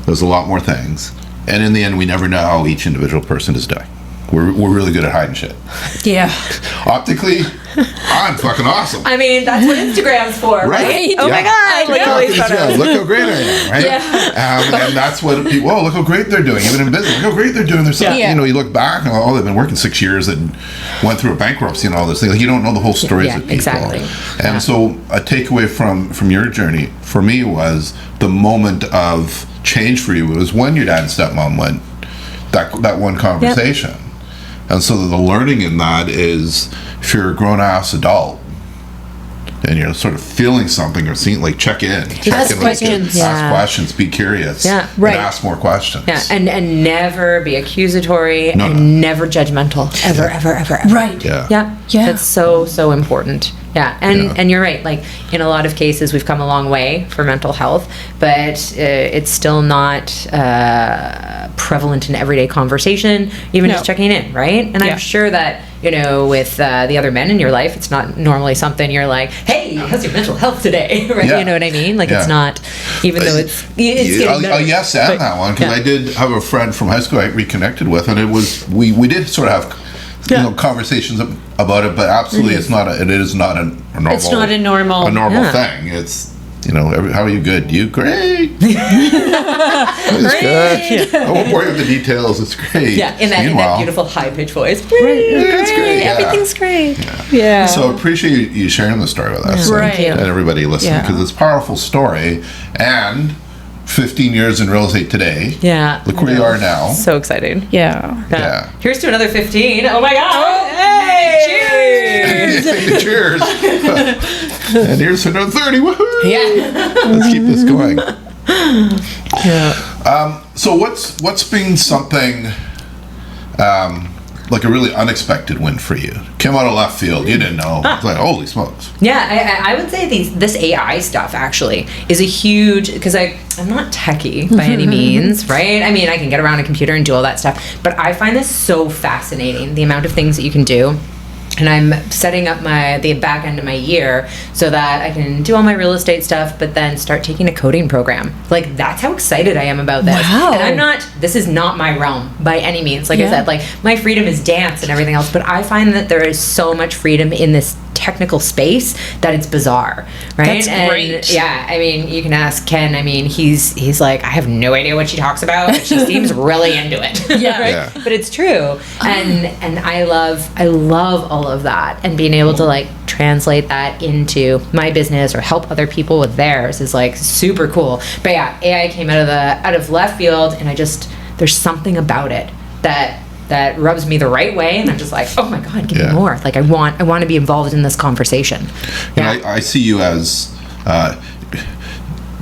Speaker 2: There's a lot more things. And in the end, we never know how each individual person is doing. We're really good at hiding shit. Optically, I'm fucking awesome.
Speaker 3: I mean, that's what Instagram's for, right? Oh my God!
Speaker 2: Look how great I am, right? And that's what people. Oh, look how great they're doing, even in business. Look how great they're doing. You know, you look back and they've been working 6 years and went through a bankruptcy and all this thing. Like, you don't know the whole stories of people.
Speaker 3: Exactly.
Speaker 2: And so, a takeaway from your journey for me was the moment of change for you was when your dad and stepmom went. That one conversation. And so the learning in that is, if you're a grown-ass adult and you're sort of feeling something or seeing, like, check in with kids, ask questions, be curious, and ask more questions.
Speaker 3: And never be accusatory and never judgmental, ever.
Speaker 1: Right.
Speaker 3: That's so important. And you're right, like in a lot of cases we've come a long way for mental health, but it's still not prevalent in everyday conversation, even just checking in, right? And I'm sure that, you know, with the other men in your life, it's not normally something you're like, hey, how's your mental health today? Right? You know what I mean? Like it's not, even though it's getting better.
Speaker 2: Yes, and that one, because I did have a friend from high school I reconnected with, and it was, we did sort of have you know, conversations about it, but absolutely it is not a normal,
Speaker 1: it's not a normal
Speaker 2: thing. It's how are you? Good. You? Great. It's good. I won't bore you with the details. It's great.
Speaker 3: Yeah, in that beautiful high-pitched voice.
Speaker 2: It's great. Yeah.
Speaker 3: Everything's great. Yeah.
Speaker 2: So appreciate you sharing the story with us.
Speaker 1: Right.
Speaker 2: And everybody listening, because it's a powerful story. And 15 years in real estate today.
Speaker 3: Yeah.
Speaker 2: Look where you are now.
Speaker 3: So exciting.
Speaker 2: Yeah.
Speaker 3: Here's to another 15. Oh my God. Hey!
Speaker 1: Cheers!
Speaker 2: Cheers. And here's to another 30. Woohoo!
Speaker 3: Yeah.
Speaker 2: Let's keep this going.
Speaker 3: Yeah.
Speaker 2: So what's been something like a really unexpected win for you? Came out of left field. You didn't know. It's like, holy smokes.
Speaker 3: Yeah, I would say this AI stuff actually is a huge, because I'm not techie by any means, right? I mean, I can get around a computer and do all that stuff, but I find this so fascinating, the amount of things that you can do. And I'm setting up the back end of my year so that I can do all my real estate stuff, but then start taking a coding program. Like, that's how excited I am about this.
Speaker 1: Wow.
Speaker 3: And this is not my realm by any means. Like I said, like, my freedom is dance and everything else, but I find that there is so much freedom in this technical space that it's bizarre, right?
Speaker 1: That's great.
Speaker 3: Yeah, I mean, you can ask Ken. I mean, he's like, I have no idea what she talks about, but she seems really into it.
Speaker 1: Yeah.
Speaker 3: Right?
Speaker 2: Yeah.
Speaker 3: But it's true, and I love all of that, and being able to like translate that into my business or help other people with theirs is like super cool. But yeah, AI came out of left field, and there's something about it that rubs me the right way, and I'm just like, oh my God, give me more. Like, I want to be involved in this conversation. Yeah.
Speaker 2: And I see you as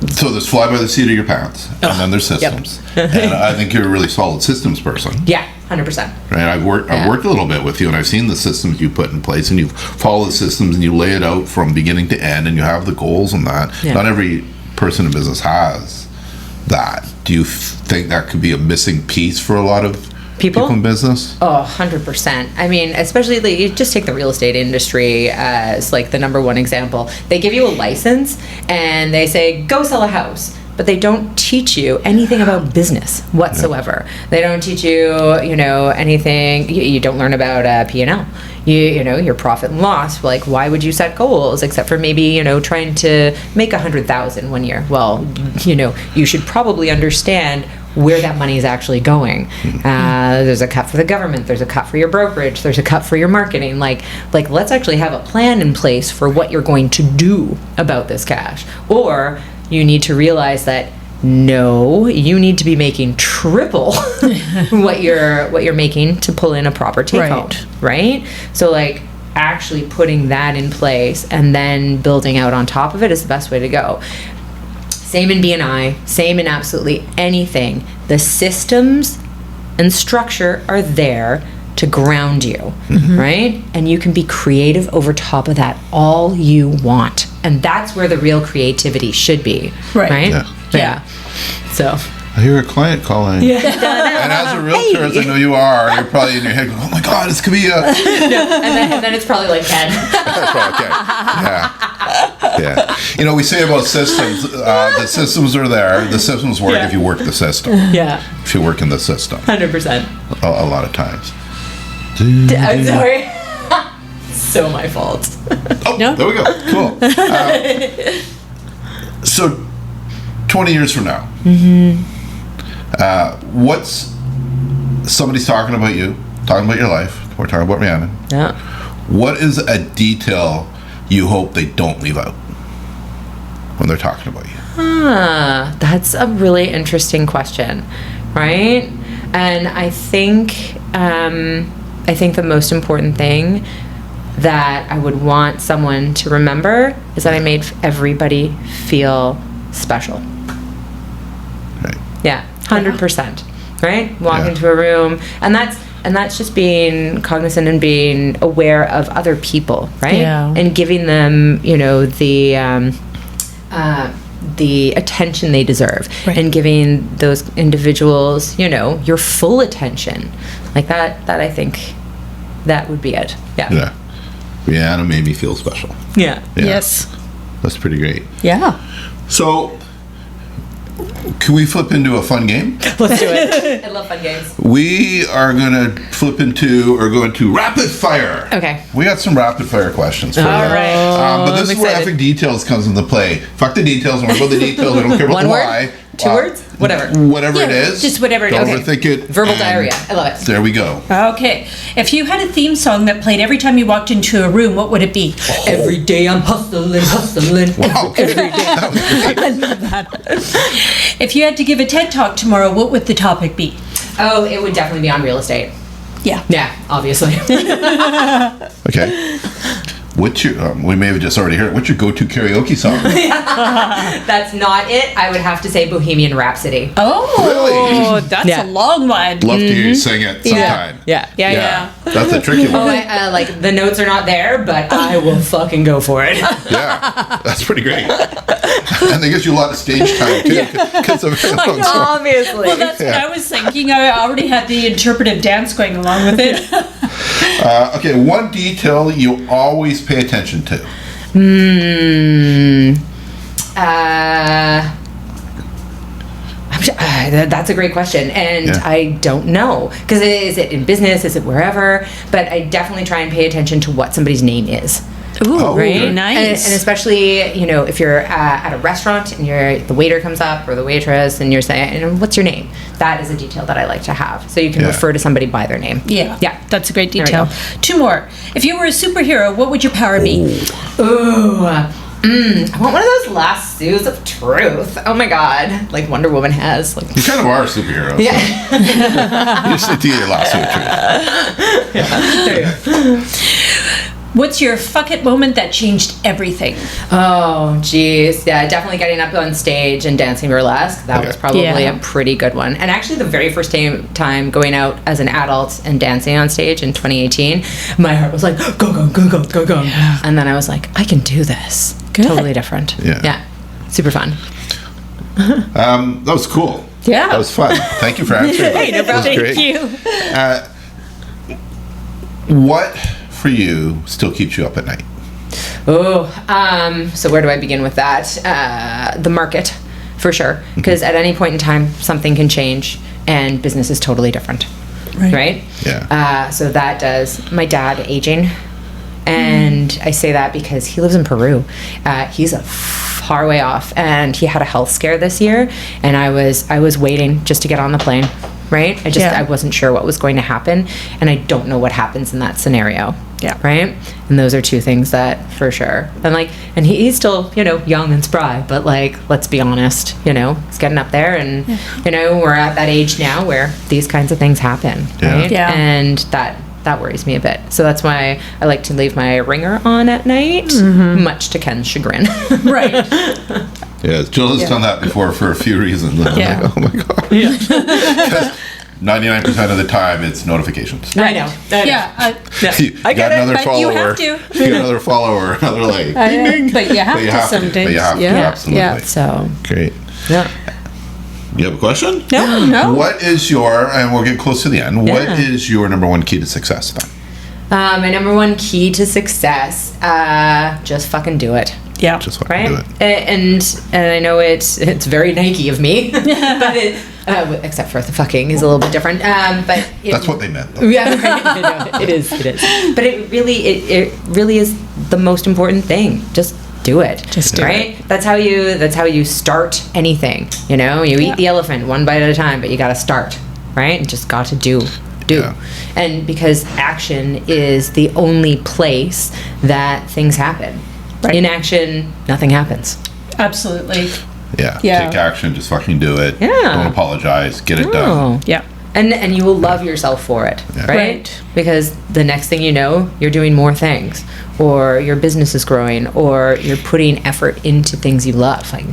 Speaker 2: so there's fly by the seat of your pants, and then there's systems. And I think you're a really solid systems person.
Speaker 3: Yeah, 100%.
Speaker 2: Right, I've worked a little bit with you, and I've seen the systems you put in place, and you follow the systems, and you lay it out from beginning to end, and you have the goals and that.
Speaker 3: Yeah.
Speaker 2: Not every person in business has that. Do you think that could be a missing piece for a lot of people in business?
Speaker 3: Oh, 100%. I mean, especially you just take the real estate industry as like the number one example. They give you a license and they say, go sell a house. But they don't teach you anything about business whatsoever. Yeah. They don't teach you, anything. You don't learn about P&L. Your profit and loss. Like, why would you set goals except for maybe, trying to make 100,000 one year? Well, you should probably understand where that money is actually going. There's a cut for the government. There's a cut for your brokerage. There's a cut for your marketing. Like let's actually have a plan in place for what you're going to do about this cash. Or you need to realize that no, you need to be making triple what you're making to pull in a proper take home, right? So like actually putting that in place and then building out on top of it is the best way to go. Same in B&I, same in absolutely anything. The systems and structure are there to ground you, right? And you can be creative over top of that all you want. And that's where the real creativity should be, right? Yeah. So
Speaker 2: I hear a client calling. Yeah. And as a realtor, as I know you are, you're probably in your head going, oh my God, this could be a...
Speaker 3: and then it's probably like Ken.
Speaker 2: That's probably Ken. Yeah. We say about systems, the systems are there. The systems work if you work the system.
Speaker 3: Yeah.
Speaker 2: If you work in the system.
Speaker 3: 100%.
Speaker 2: A lot of times.
Speaker 3: I'm sorry. So my fault.
Speaker 2: Oh, no? There we go. Cool. So, 20 years from now, what's somebody's talking about you, talking about your life, we're talking about Rhiannon.
Speaker 3: Yeah.
Speaker 2: What is a detail you hope they don't leave out when they're talking about you?
Speaker 3: That's a really interesting question, right? And I think the most important thing that I would want someone to remember is that I made everybody feel special.
Speaker 2: Right.
Speaker 3: Yeah, 100%. Right? Walk into a room, and that's just being cognizant and being aware of other people, right?
Speaker 1: Yeah.
Speaker 3: And giving them, the attention they deserve, and giving those individuals, your full attention. Like that I think that would be it. Yeah.
Speaker 2: Rhiannon made me feel special.
Speaker 3: Yeah.
Speaker 1: Yes.
Speaker 2: That's pretty great.
Speaker 1: Yeah.
Speaker 2: So, can we flip into a fun game?
Speaker 3: Let's do it. I love fun games.
Speaker 2: We are going to flip into, or go into rapid fire.
Speaker 3: Okay.
Speaker 2: We got some rapid fire questions for you.
Speaker 3: All right.
Speaker 2: But this
Speaker 3: I'm
Speaker 2: is where
Speaker 3: excited.
Speaker 2: Effing Details comes into play. Fuck the details. When we go to the details, we don't care about
Speaker 3: One
Speaker 2: the
Speaker 3: word?
Speaker 2: why.
Speaker 3: 2 words? Whatever.
Speaker 2: Whatever it
Speaker 1: Yeah,
Speaker 2: is.
Speaker 1: just whatever it
Speaker 2: Don't
Speaker 1: is.
Speaker 2: overthink it.
Speaker 3: Verbal
Speaker 2: and
Speaker 3: diarrhea. I love it.
Speaker 2: There we go.
Speaker 1: Okay. If you had a theme song that played every time you walked into a room, what would it be?
Speaker 3: Every day I'm hustling.
Speaker 2: Wow.
Speaker 3: Every day.
Speaker 2: That was great.
Speaker 1: I love that. If you had to give a TED Talk tomorrow, what would the topic be?
Speaker 3: Oh, it would definitely be on real estate.
Speaker 1: Yeah.
Speaker 3: Yeah, obviously.
Speaker 2: Okay. What's your, we may have just already heard it. What's your go-to karaoke song?
Speaker 3: That's not it. I would have to say Bohemian Rhapsody.
Speaker 1: Oh,
Speaker 2: Really?
Speaker 1: that's
Speaker 3: Yeah.
Speaker 1: a long one.
Speaker 2: Love to hear you sing it sometime.
Speaker 3: Yeah.
Speaker 1: Yeah.
Speaker 2: That's a tricky
Speaker 3: Oh,
Speaker 2: one.
Speaker 3: like the notes are not there, but I will fucking go for it.
Speaker 2: Yeah. That's pretty great. And they get you a lot of stage time, too. Because of
Speaker 3: Obviously.
Speaker 1: Well, that's what I was thinking. I already had the interpretive dance going along with it.
Speaker 2: Okay, one detail you always pay attention to.
Speaker 3: That's a great question, and
Speaker 2: Yeah.
Speaker 3: I don't know, because is it in business, is it wherever? But I definitely try and pay attention to what somebody's name is.
Speaker 1: Ooh,
Speaker 2: Oh,
Speaker 1: right?
Speaker 2: good.
Speaker 1: Nice.
Speaker 3: And especially, if you're at a restaurant and the waiter comes up or the waitress and you're saying, "What's your name?" That is a detail that I like to have, so you can
Speaker 2: Yeah.
Speaker 3: refer to somebody by their name.
Speaker 1: Yeah.
Speaker 3: Yeah.
Speaker 1: That's a great
Speaker 3: we
Speaker 1: detail.
Speaker 3: go.
Speaker 1: 2 more. If you were a superhero, what would your power be?
Speaker 3: Ooh. I want one of those lassos of truth. Oh my god, like Wonder Woman has. Like,
Speaker 2: You kind of are a superhero.
Speaker 3: yeah.
Speaker 2: So you just need to get your lasso of truth.
Speaker 1: What's your fuck it moment that changed everything?
Speaker 3: Oh, geez. Yeah, definitely getting up on stage and dancing burlesque. That
Speaker 2: Okay.
Speaker 3: was probably
Speaker 1: Yeah.
Speaker 3: a pretty good one. And actually, the very first time going out as an adult and dancing on stage in 2018, my heart was like, go, go, go, go, go, go. And then I was like, I can do this.
Speaker 1: Good.
Speaker 3: Totally different.
Speaker 2: Yeah.
Speaker 3: Yeah. Super fun.
Speaker 2: That was cool.
Speaker 1: Yeah.
Speaker 2: That was fun. Thank you for answering that.
Speaker 1: Hey, no
Speaker 2: That was
Speaker 1: problem.
Speaker 2: great.
Speaker 1: Thank you.
Speaker 2: What for you still keeps you up at night?
Speaker 3: Oh, so where do I begin with that? The market, for sure. Because at any point in time, something can change and business is totally different. Right?
Speaker 2: Yeah.
Speaker 3: So that does. My dad aging. And I say that because he lives in Peru. He's a far way off, and he had a health scare this year. And I was waiting just to get on the plane. Right? I wasn't sure what was going to happen, and I don't know what happens in that scenario.
Speaker 1: Yeah.
Speaker 3: Right? And those are two things that for sure. And he's still, young and spry, but let's be honest, he's getting up there, and we're at that age now where these kinds of things happen.
Speaker 2: Yeah.
Speaker 3: Right?
Speaker 1: Yeah.
Speaker 3: And that worries me a bit. So that's why I like to leave my ringer on at night, much to Ken's chagrin.
Speaker 1: Right.
Speaker 2: Yeah, Jill has done that before for a few reasons. And I'm
Speaker 1: Yeah.
Speaker 2: like, oh my god. Because 99% of the time it's notifications.
Speaker 3: I know.
Speaker 1: Yeah.
Speaker 2: You
Speaker 3: I
Speaker 2: got
Speaker 3: get it,
Speaker 2: another
Speaker 1: but
Speaker 2: follower.
Speaker 1: you have to.
Speaker 2: You got another follower. Another like. Ding, ding.
Speaker 1: But you have
Speaker 2: But you
Speaker 1: to
Speaker 2: have to.
Speaker 1: some
Speaker 2: But
Speaker 1: days.
Speaker 2: you have to.
Speaker 1: Yeah.
Speaker 2: Absolutely.
Speaker 1: Yeah.
Speaker 3: So,
Speaker 2: Great.
Speaker 3: yeah.
Speaker 2: You have a question?
Speaker 1: No.
Speaker 2: What is your, and we'll get close to the end, what is your number one key to success then?
Speaker 3: My number one key to success, just fucking do it.
Speaker 1: Yeah.
Speaker 2: Just fucking
Speaker 3: Right?
Speaker 2: do it.
Speaker 3: And I know it's very Nike of me, but except for the fucking is a little bit different. But
Speaker 2: That's what they meant, though.
Speaker 3: Yeah, right. No, it is. But it really is the most important thing. Just do it.
Speaker 1: Just do
Speaker 3: right? That's how you start anything. You eat the elephant one bite at a time, but you got to start, right? You just got to do.
Speaker 2: Yeah.
Speaker 3: And because action is the only place that things happen.
Speaker 1: Right.
Speaker 3: In action, nothing happens.
Speaker 1: Absolutely.
Speaker 2: Yeah.
Speaker 1: Yeah.
Speaker 2: Take action. Just fucking do it.
Speaker 3: Yeah.
Speaker 2: Don't apologize. Get it done.
Speaker 3: Oh.
Speaker 1: Yeah.
Speaker 3: And you will love yourself for it,
Speaker 2: Yeah.
Speaker 3: right?
Speaker 1: Right.
Speaker 3: Because the next thing you know, you're doing more things, or your business is growing, or you're putting effort into things you love. Like,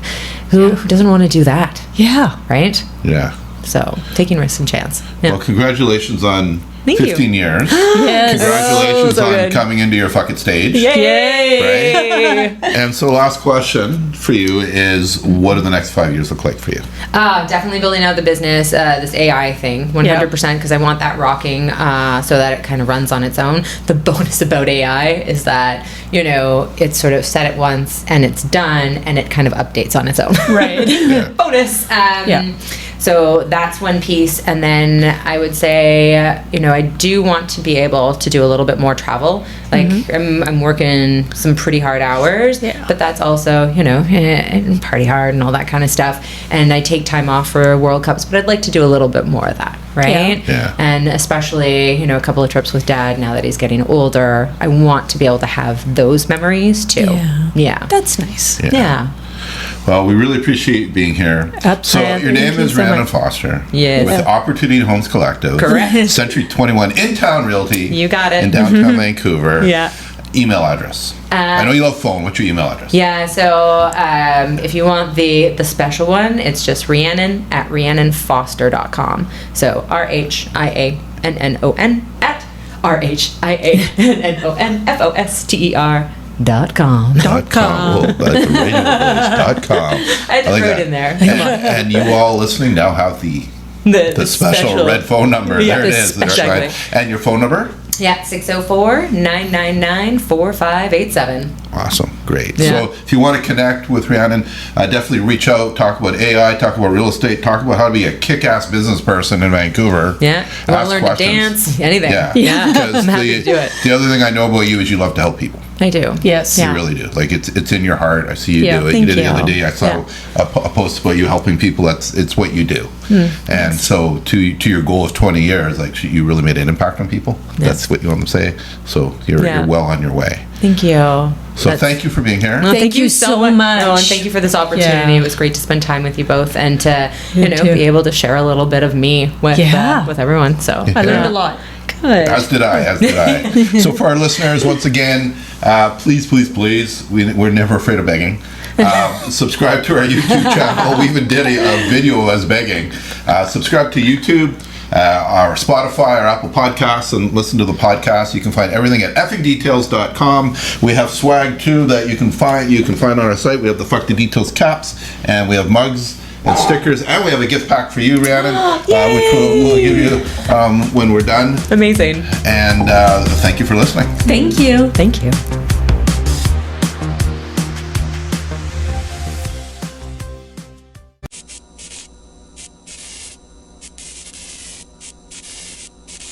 Speaker 3: who doesn't want to do that,
Speaker 1: Yeah.
Speaker 3: right?
Speaker 2: Yeah.
Speaker 3: So taking risks and chance. Yeah.
Speaker 2: Well, congratulations on
Speaker 3: Thank you.
Speaker 2: 15 years.
Speaker 1: Yes.
Speaker 2: Congratulations
Speaker 3: so
Speaker 2: on
Speaker 3: good.
Speaker 2: coming into your fucking stage.
Speaker 3: Yay!
Speaker 2: And so last question for you is, what do the next 5 years look like for you?
Speaker 3: Definitely building out the business, this AI thing, 100%, because I want that rocking so that it kind of runs on its own. The bonus about AI is that, you know, it's sort of set it once and it's done and it kind of updates on its own.
Speaker 1: Right.
Speaker 3: Bonus. So that's one piece. And then I would say, you know, I do want to be able to do a little bit more travel. Like I'm working some pretty hard hours, but that's also, you know, party hard and all that kind of stuff. And I take time off for World Cups, but I'd like to do a little bit more of that, right?
Speaker 2: Yeah.
Speaker 3: And especially, you know, a couple of trips with Dad now that he's getting older. I want to be able to have those memories too. Yeah.
Speaker 1: That's nice.
Speaker 3: Yeah.
Speaker 2: Well, we really appreciate being here. So your name is Rhiannon Foster.
Speaker 3: Yes.
Speaker 2: With Opportunity Homes Collective.
Speaker 3: Correct.
Speaker 2: Century 21 in town realty.
Speaker 3: You got it.
Speaker 2: In downtown Vancouver.
Speaker 3: Yeah.
Speaker 2: Email address. I know you love phone. What's your email address?
Speaker 3: Yeah, so if you want the special one, it's just Rhiannon at RhiannonFoster.com. So RHIANNON at RHIANNONFOSTER.com.
Speaker 2: .com. Well, that's a radio voice. .com.
Speaker 3: I had to throw it in there.
Speaker 2: And you all listening now have the special red phone number.
Speaker 3: Yeah,
Speaker 2: there it is.
Speaker 3: exactly.
Speaker 2: And your phone number?
Speaker 3: Yeah, 604-999-4587.
Speaker 2: Awesome. Great.
Speaker 3: Yeah.
Speaker 2: So if you want to connect with Rhiannon, definitely reach out, talk about AI, talk about real estate, talk about how to be a kick-ass business person in Vancouver.
Speaker 3: Yeah. You want to learn to dance? Anything.
Speaker 2: Yeah.
Speaker 3: Yeah.
Speaker 2: Because
Speaker 3: I'm happy to do it.
Speaker 2: the other thing I know about you is you love to help people.
Speaker 3: I do.
Speaker 1: Yes.
Speaker 2: You really do. Like it's in your heart. I see you do it.
Speaker 3: thank
Speaker 2: You did it the
Speaker 3: you.
Speaker 2: other day. I saw a post about you helping people. It's what you do. And so to your goal of 20 years, like you really made an impact on people. That's what you want to say. So you're well on your way.
Speaker 3: Thank you.
Speaker 2: So thank you for being here.
Speaker 3: Well,
Speaker 1: Thank you so much.
Speaker 3: No, and thank you for this opportunity.
Speaker 1: Yeah.
Speaker 3: It was great to spend time with you both and to
Speaker 1: too.
Speaker 3: be able to share a little bit of me with everyone. So
Speaker 1: I learned a lot. Good.
Speaker 2: As did I. So for our listeners, once again, please, we're never afraid of begging. Subscribe to our YouTube channel. We even did a video as begging. Subscribe to YouTube, our Spotify, our Apple Podcasts, and listen to the podcast. You can find everything at effingdetails.com. We have swag too that you can find on our site. We have the Fuck the Details caps, and we have mugs and stickers, and we have a gift pack for you, Rhiannon, which we'll give you when we're done.
Speaker 3: amazing.
Speaker 2: And thank you for listening.
Speaker 1: Thank you.
Speaker 3: Thank you.